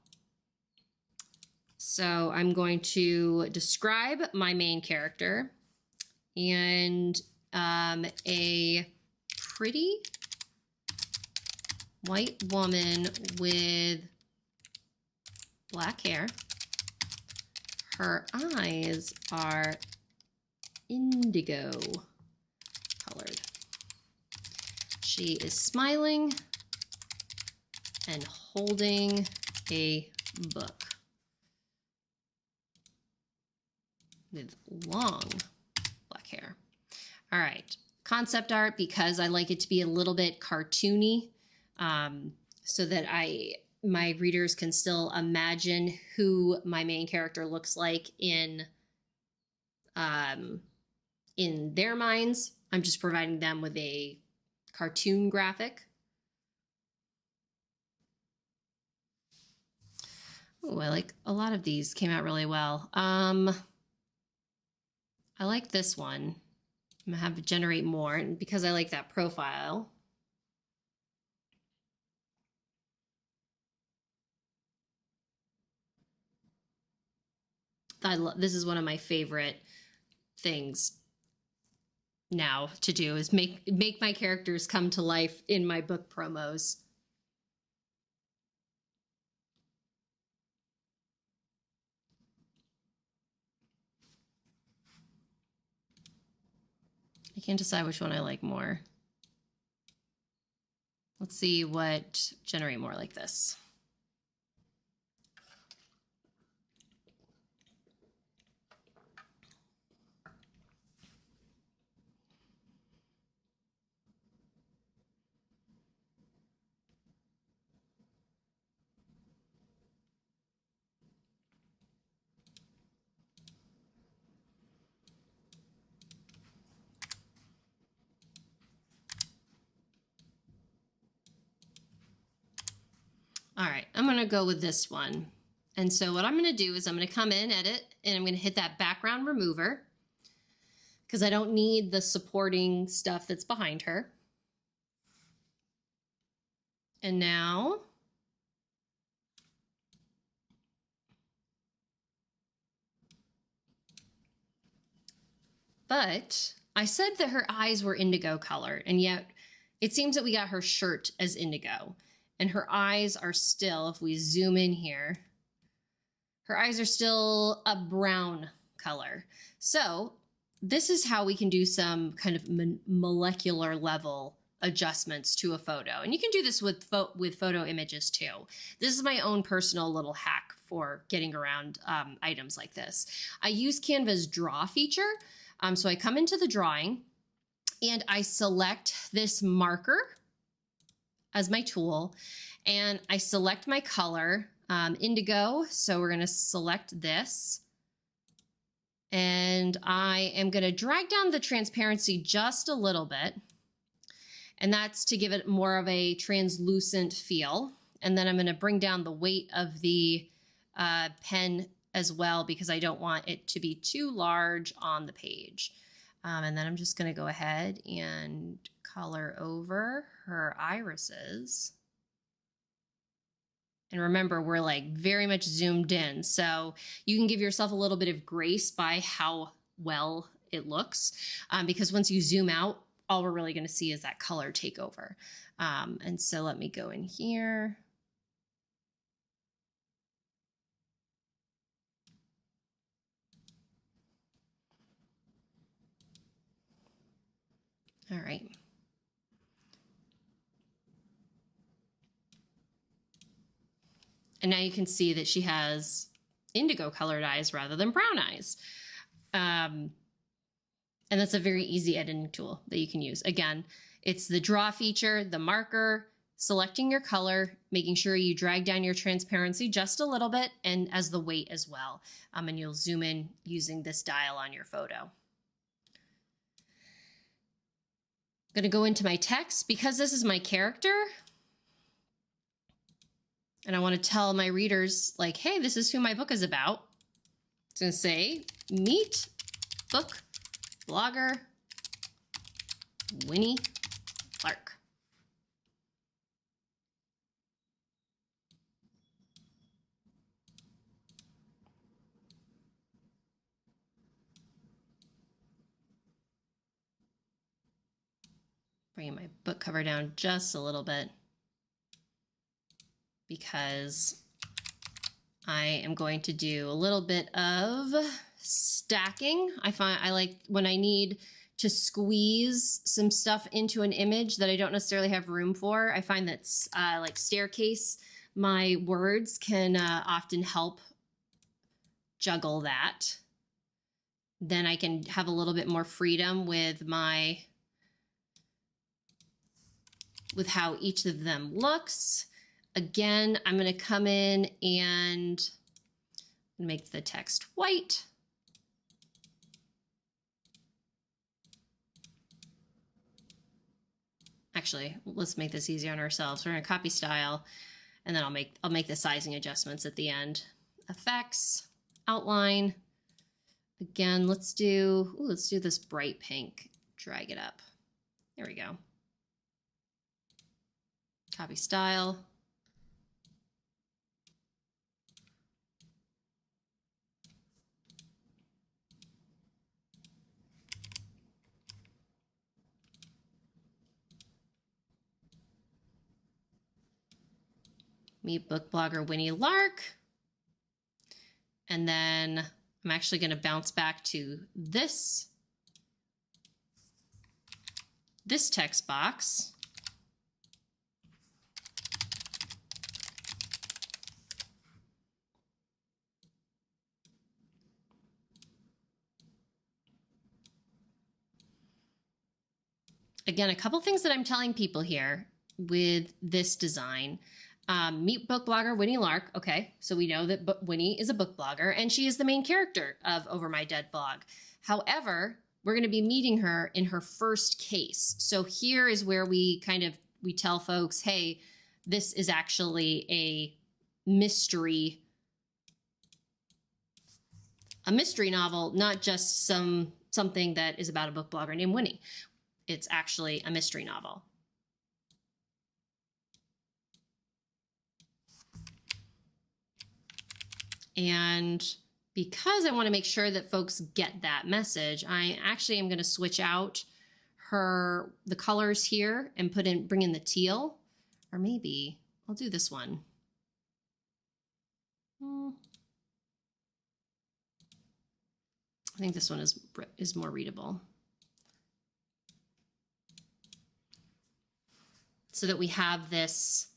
So I'm going to describe my main character, and a pretty white woman with black hair. Her eyes are indigo colored. She is smiling and holding a book with long black hair. All right, concept art, because I like it to be a little bit cartoony, so that my readers can still imagine who my main character looks like in their minds. I'm just providing them with a cartoon graphic. Oh, I like a lot of these, came out really well. I like this one. I'm gonna have to generate more, and because I like that profile. This is one of my favorite things now to do, is make my characters come to life in my book promos. I can't decide which one I like more. Let's see what generate more like this. All right, I'm gonna go with this one. And so what I'm gonna do is I'm gonna come in, edit, and I'm gonna hit that background remover, because I don't need the supporting stuff that's behind her. And now but I said that her eyes were indigo color, and yet it seems that we got her shirt as indigo, and her eyes are still, if we zoom in here, her eyes are still a brown color. So this is how we can do some kind of molecular level adjustments to a photo. And you can do this with photo images too. This is my own personal little hack for getting around items like this. I use Canva's draw feature. So I come into the drawing and I select this marker as my tool, and I select my color, indigo. So we're going to select this, And I am going to drag down the transparency just a little bit. And that's to give it more of a translucent feel. And then I'm going to bring down the weight of the pen as well, because I don't want it to be too large on the page. And then I'm just going to go ahead and color over her irises. And remember, we're like very much zoomed in, so you can give yourself a little bit of grace by how well it looks, because once you zoom out, all we're really going to see is that color take over. And so let me go in here. All right. And now you can see that she has indigo colored eyes rather than brown eyes. And that's a very easy editing tool that you can use. Again, it's the draw feature, the marker, selecting your color, making sure you drag down your transparency just a little bit, and as the weight as well. And you'll zoom in using this dial on your photo. I'm going to go into my text because this is my character. And I want to tell my readers, like, hey, this is who my book is about. It's going to say, meet book blogger Winnie Clark. Bringing my book cover down just a little bit, because I am going to do a little bit of stacking. I like when I need to squeeze some stuff into an image that I don't necessarily have room for. I find that like staircase, my words can often help juggle that. Then I can have a little bit more freedom with how each of them looks. Again, I'm going to come in and make the text white. Actually, let's make this easier on ourselves. We're going to copy style, and then I'll make the sizing adjustments at the end. Effects, outline. Again, let's do this bright pink. Drag it up. There we go. Copy style. Meet book blogger Winnie Lark. And then I'm actually going to bounce back to this text box. Again, a couple things that I'm telling people here with this design. Meet book blogger Winnie Lark. Okay, so we know that Winnie is a book blogger, and she is the main character of Over My Dead blog. However, we're going to be meeting her in her first case. So here is where we tell folks, hey, this is actually a mystery novel, not just something that is about a book blogger named Winnie. It's actually a mystery novel. And because I want to make sure that folks get that message, I actually am going to switch out the colors here and bring in the teal, or maybe I'll do this one. I think this one is more readable. So that we have this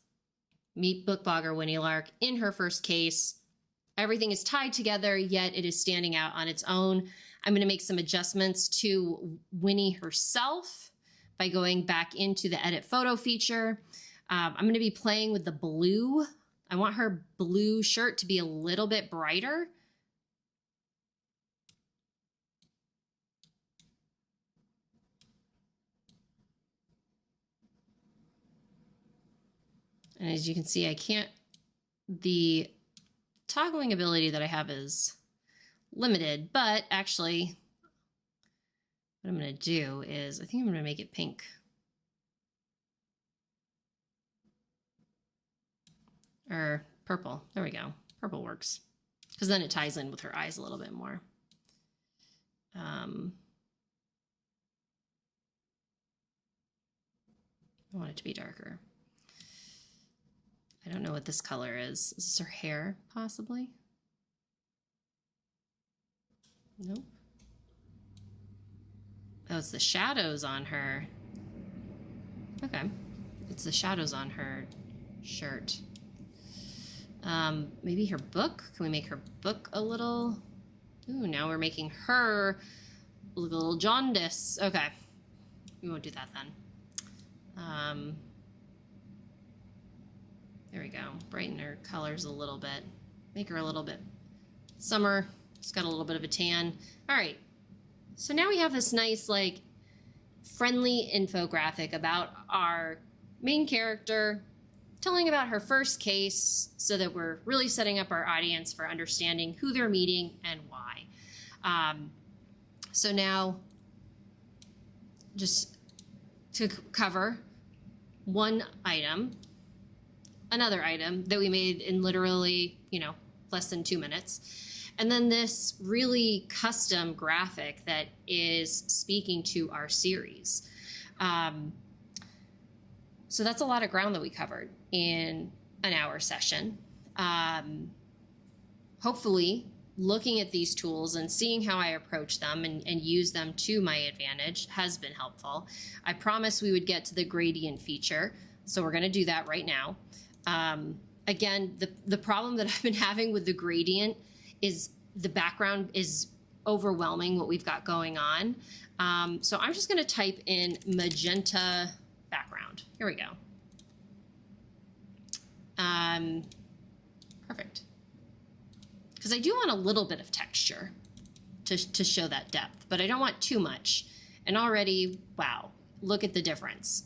meet book blogger Winnie Lark in her first case. Everything is tied together, yet it is standing out on its own. I'm going to make some adjustments to Winnie herself by going back into the edit photo feature. I'm going to be playing with the blue. I want her blue shirt to be a little bit brighter. And as you can see, the toggling ability that I have is limited, but actually what I'm going to do is I think I'm going to make it pink. Or purple. There we go. Purple works. Because then it ties in with her eyes a little bit more. I want it to be darker. I don't know what this color is. Is this her hair, possibly? Nope. Oh, it's the shadows on her. Okay. It's the shadows on her shirt. Maybe her book? Can we make her book a little... Ooh, now we're making her look a little jaundice. Okay. We won't do that then. There we go. Brighten her colors a little bit. Make her a little bit summer. She's got a little bit of a tan. All right. So now we have this nice, like, friendly infographic about our main character, telling about her first case so that we're really setting up our audience for understanding who they're meeting and why. So now, just to cover one item, another item that we made in literally, less than 2 minutes. And then this really custom graphic that is speaking to our series. So that's a lot of ground that we covered in an hour session. Hopefully, looking at these tools and seeing how I approach them and use them to my advantage has been helpful. I promised we would get to the gradient feature, so we're going to do that right now. Again, the problem that I've been having with the gradient is the background is overwhelming what we've got going on. So I'm just going to type in magenta background. Here we go. Perfect. Because I do want a little bit of texture to show that depth, but I don't want too much. And already, wow, look at the difference.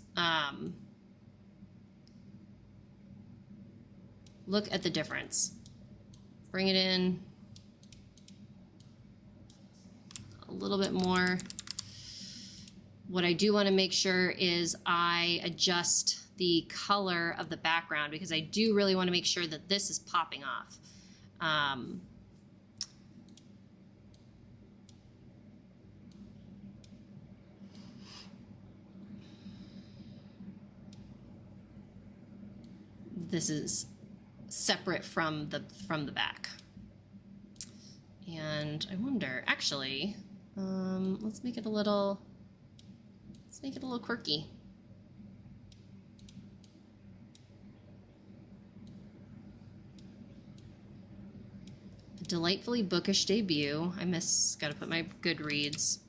Look at the difference. Bring it in a little bit more. What I do want to make sure is I adjust the color of the background because I do really want to make sure that this is popping off. This is separate from the back. And I wonder, actually, let's make it a little quirky. A delightfully bookish debut. Gotta put my Goodreads.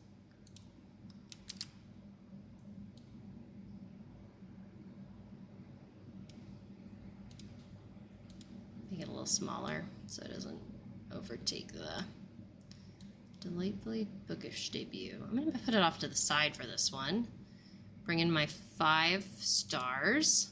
Make it a little smaller so it doesn't overtake the delightfully bookish debut. I'm going to put it off to the side for this one. Bring in my 5 stars.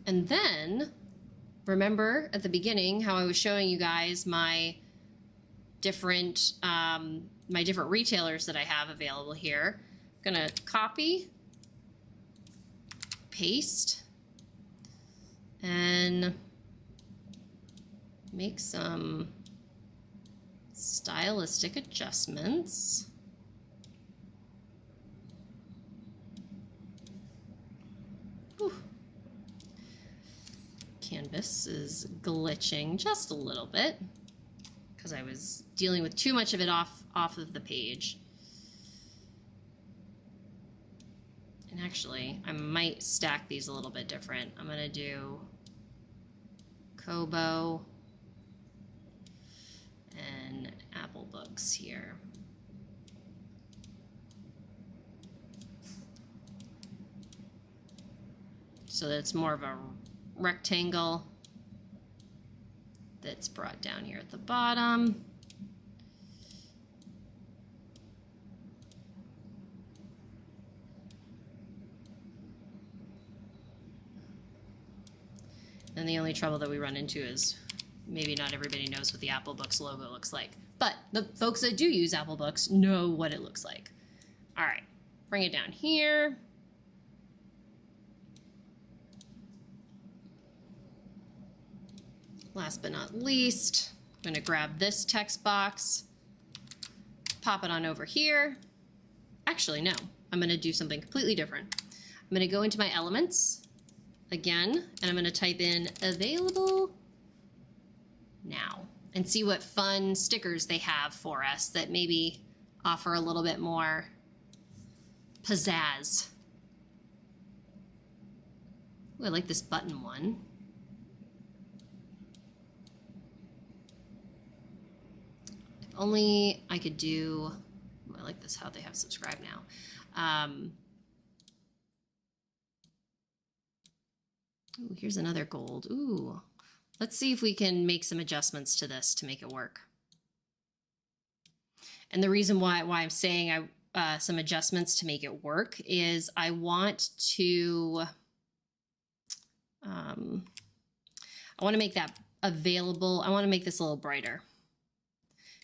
And then, remember at the beginning how I was showing you guys my different retailers that I have available here. I'm gonna copy, paste, and make some stylistic adjustments. Whew. Canvas is glitching just a little bit because I was dealing with too much of it off of the page. And actually, I might stack these a little bit different. I'm going to do Kobo and Apple Books here. so that it's more of a rectangle that's brought down here at the bottom. And the only trouble that we run into is maybe not everybody knows what the Apple Books logo looks like. But the folks that do use Apple Books know what it looks like. All right, bring it down here. Last but not least, I'm gonna grab this text box, pop it on over here. Actually, no, I'm gonna do something completely different. I'm gonna go into my elements again, and I'm gonna type in available now and see what fun stickers they have for us that maybe offer a little bit more pizzazz. Ooh, I like this button one. If only I could do, ooh, I like this how they have subscribe now. Ooh, here's another gold. Ooh, let's see if we can make some adjustments to this to make it work. And the reason why I'm saying some adjustments to make it work is I want to, I want to make that available. I want to make this a little brighter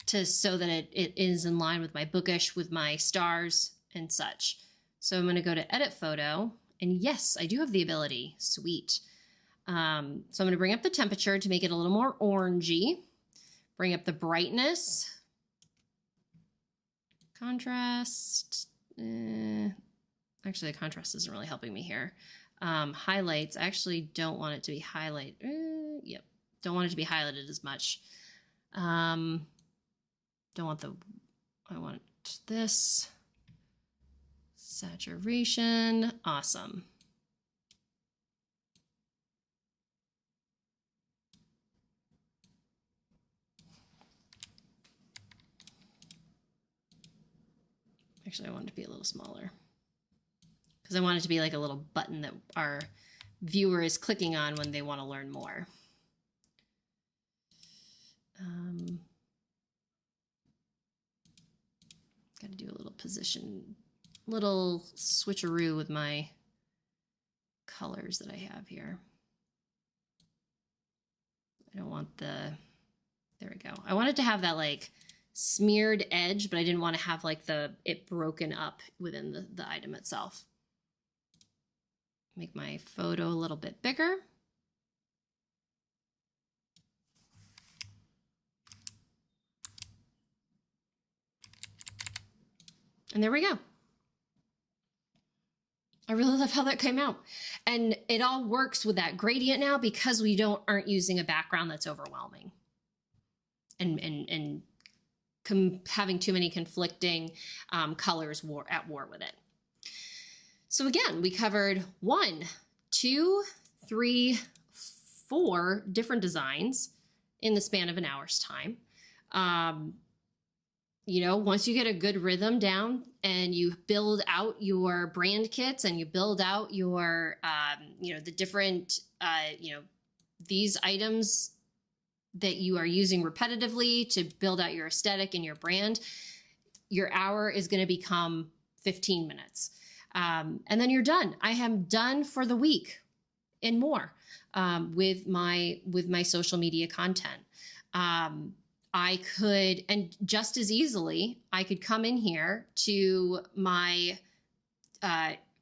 so that it is in line with my bookish, with my stars and such. So I'm going to go to edit photo. And yes, I do have the ability. Sweet. So I'm going to bring up the temperature to make it a little more orangey. Bring up the brightness. Contrast. Actually, the contrast isn't really helping me here. Highlights. I actually don't want it to be highlight. Yep. Don't want it to be highlighted as much. Don't want the... I want this. Saturation, awesome. Actually, I want it to be a little smaller because I want it to be like a little button that our viewer is clicking on when they want to learn more. Got to do a little position, little switcheroo with my colors that I have here. I don't want the, there we go. I wanted to have that like smeared edge, but I didn't want to have like it broken up within the item itself. Make my photo a little bit bigger. And there we go. I really love how that came out. And it all works with that gradient now because we aren't using a background that's overwhelming and having too many conflicting colors at war with it. So again, we covered 1, 2, 3, 4 different designs in the span of an hour's time. You know, once you get a good rhythm down and you build out your brand kits and you build out your, you know, the different, you know, these items that you are using repetitively to build out your aesthetic and your brand, your hour is going to become 15 minutes. And then you're done. I am done for the week and more with my social media content. I could, and just as easily, I could come in here to my,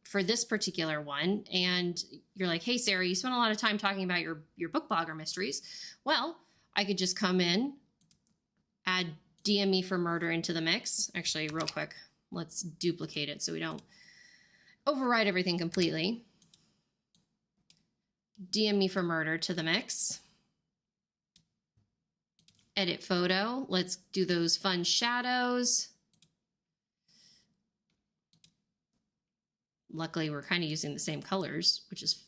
for this particular one, and you're like, hey, Sarah, you spent a lot of time talking about your book blogger mysteries. Well, I could just come in, add DM Me for Murder into the mix. Actually, real quick, let's duplicate it so we don't override everything completely. DM Me for Murder to the mix. Edit photo. Let's do those fun shadows. Luckily, we're kind of using the same colors, which is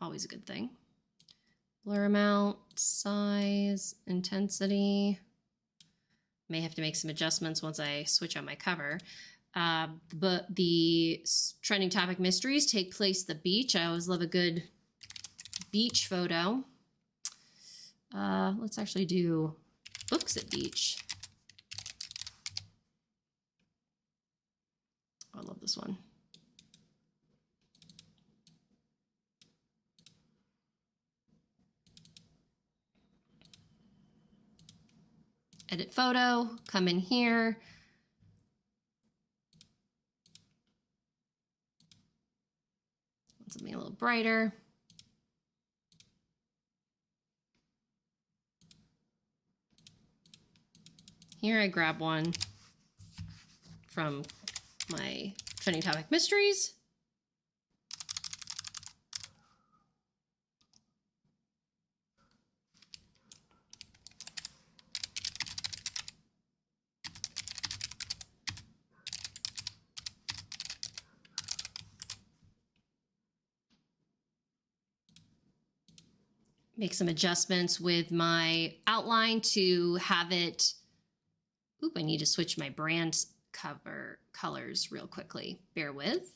always a good thing. Blur amount, size, intensity. May have to make some adjustments once I switch on my cover. But the trending topic mysteries take place at the beach. I always love a good beach photo. Let's actually do books at beach. I love this one. Edit photo, come in here. Want something a little brighter. Here I grab one from my trending topic mysteries. Make some adjustments with my outline to have it. Oop, I need to switch my brand cover colors real quickly. Bear with.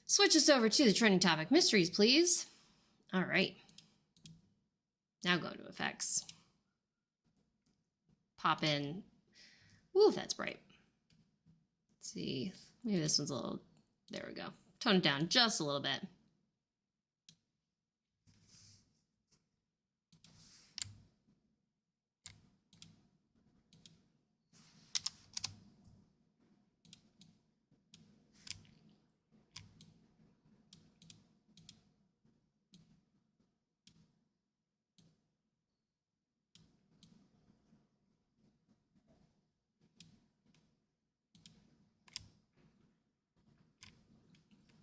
Switch us over to the trending topic mysteries, please. All right. Now go to effects. Pop in. Ooh, that's bright. Let's see. Maybe this one's a little, there we go. Tone it down just a little bit.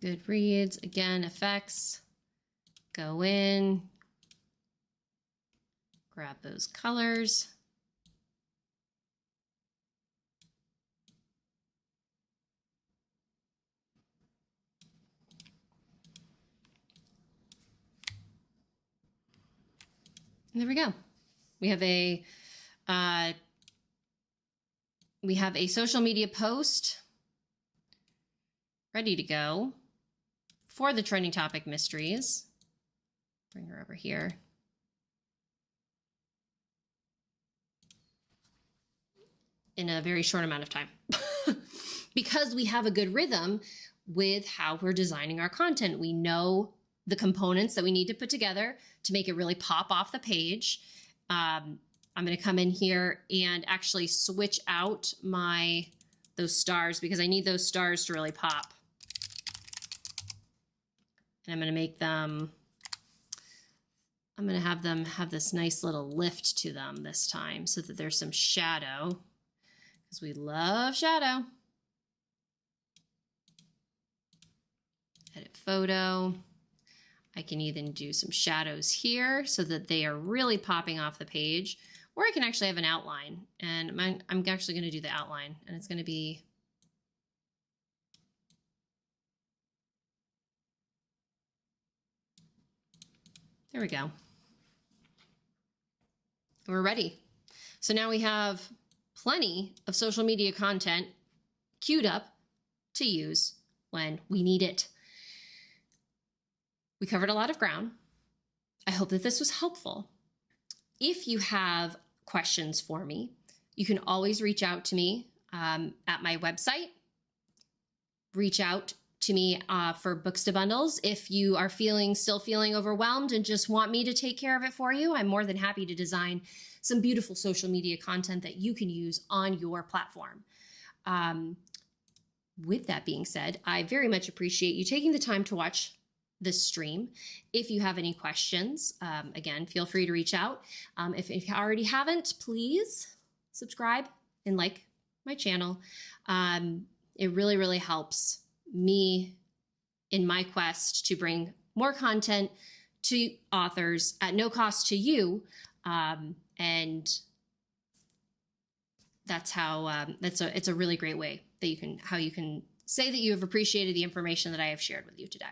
Goodreads, again, effects, go in, grab those colors. And there we go. We have a social media post ready to go for the trending topic mysteries. Bring her over here. In a very short amount of time. Because we have a good rhythm with how we're designing our content. We know the components that we need to put together to make it really pop off the page. I'm going to come in here and actually switch out those stars because I need those stars to really pop. And I'm going to make them, I'm going to have them have this nice little lift to them this time so that there's some shadow because we love shadow. Edit photo. I can even do some shadows here so that they are really popping off the page, or I can actually have an outline, and I'm actually going to do the outline, and it's going to be there we go. We're ready. So now we have plenty of social media content queued up to use when we need it. We covered a lot of ground. I hope that this was helpful. If you have questions for me, you can always reach out to me at my website. Reach out to me for books to bundles. If you are still feeling overwhelmed and just want me to take care of it for you, I'm more than happy to design some beautiful social media content that you can use on your platform. With that being said, I very much appreciate you taking the time to watch this stream. If you have any questions, again, feel free to reach out. If you already haven't, please subscribe and like my channel. It really, really helps me in my quest to bring more content to authors at no cost to you. And that's how, it's a really great way that you can say that you have appreciated the information that I have shared with you today.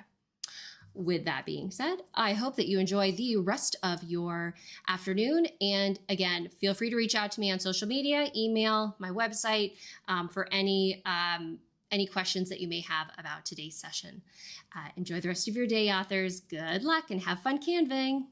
With that being said, I hope that you enjoy the rest of your afternoon. And again, feel free to reach out to me on social media, email, my website, for any any questions that you may have about today's session. Enjoy the rest of your day, authors. Good luck and have fun canvaing.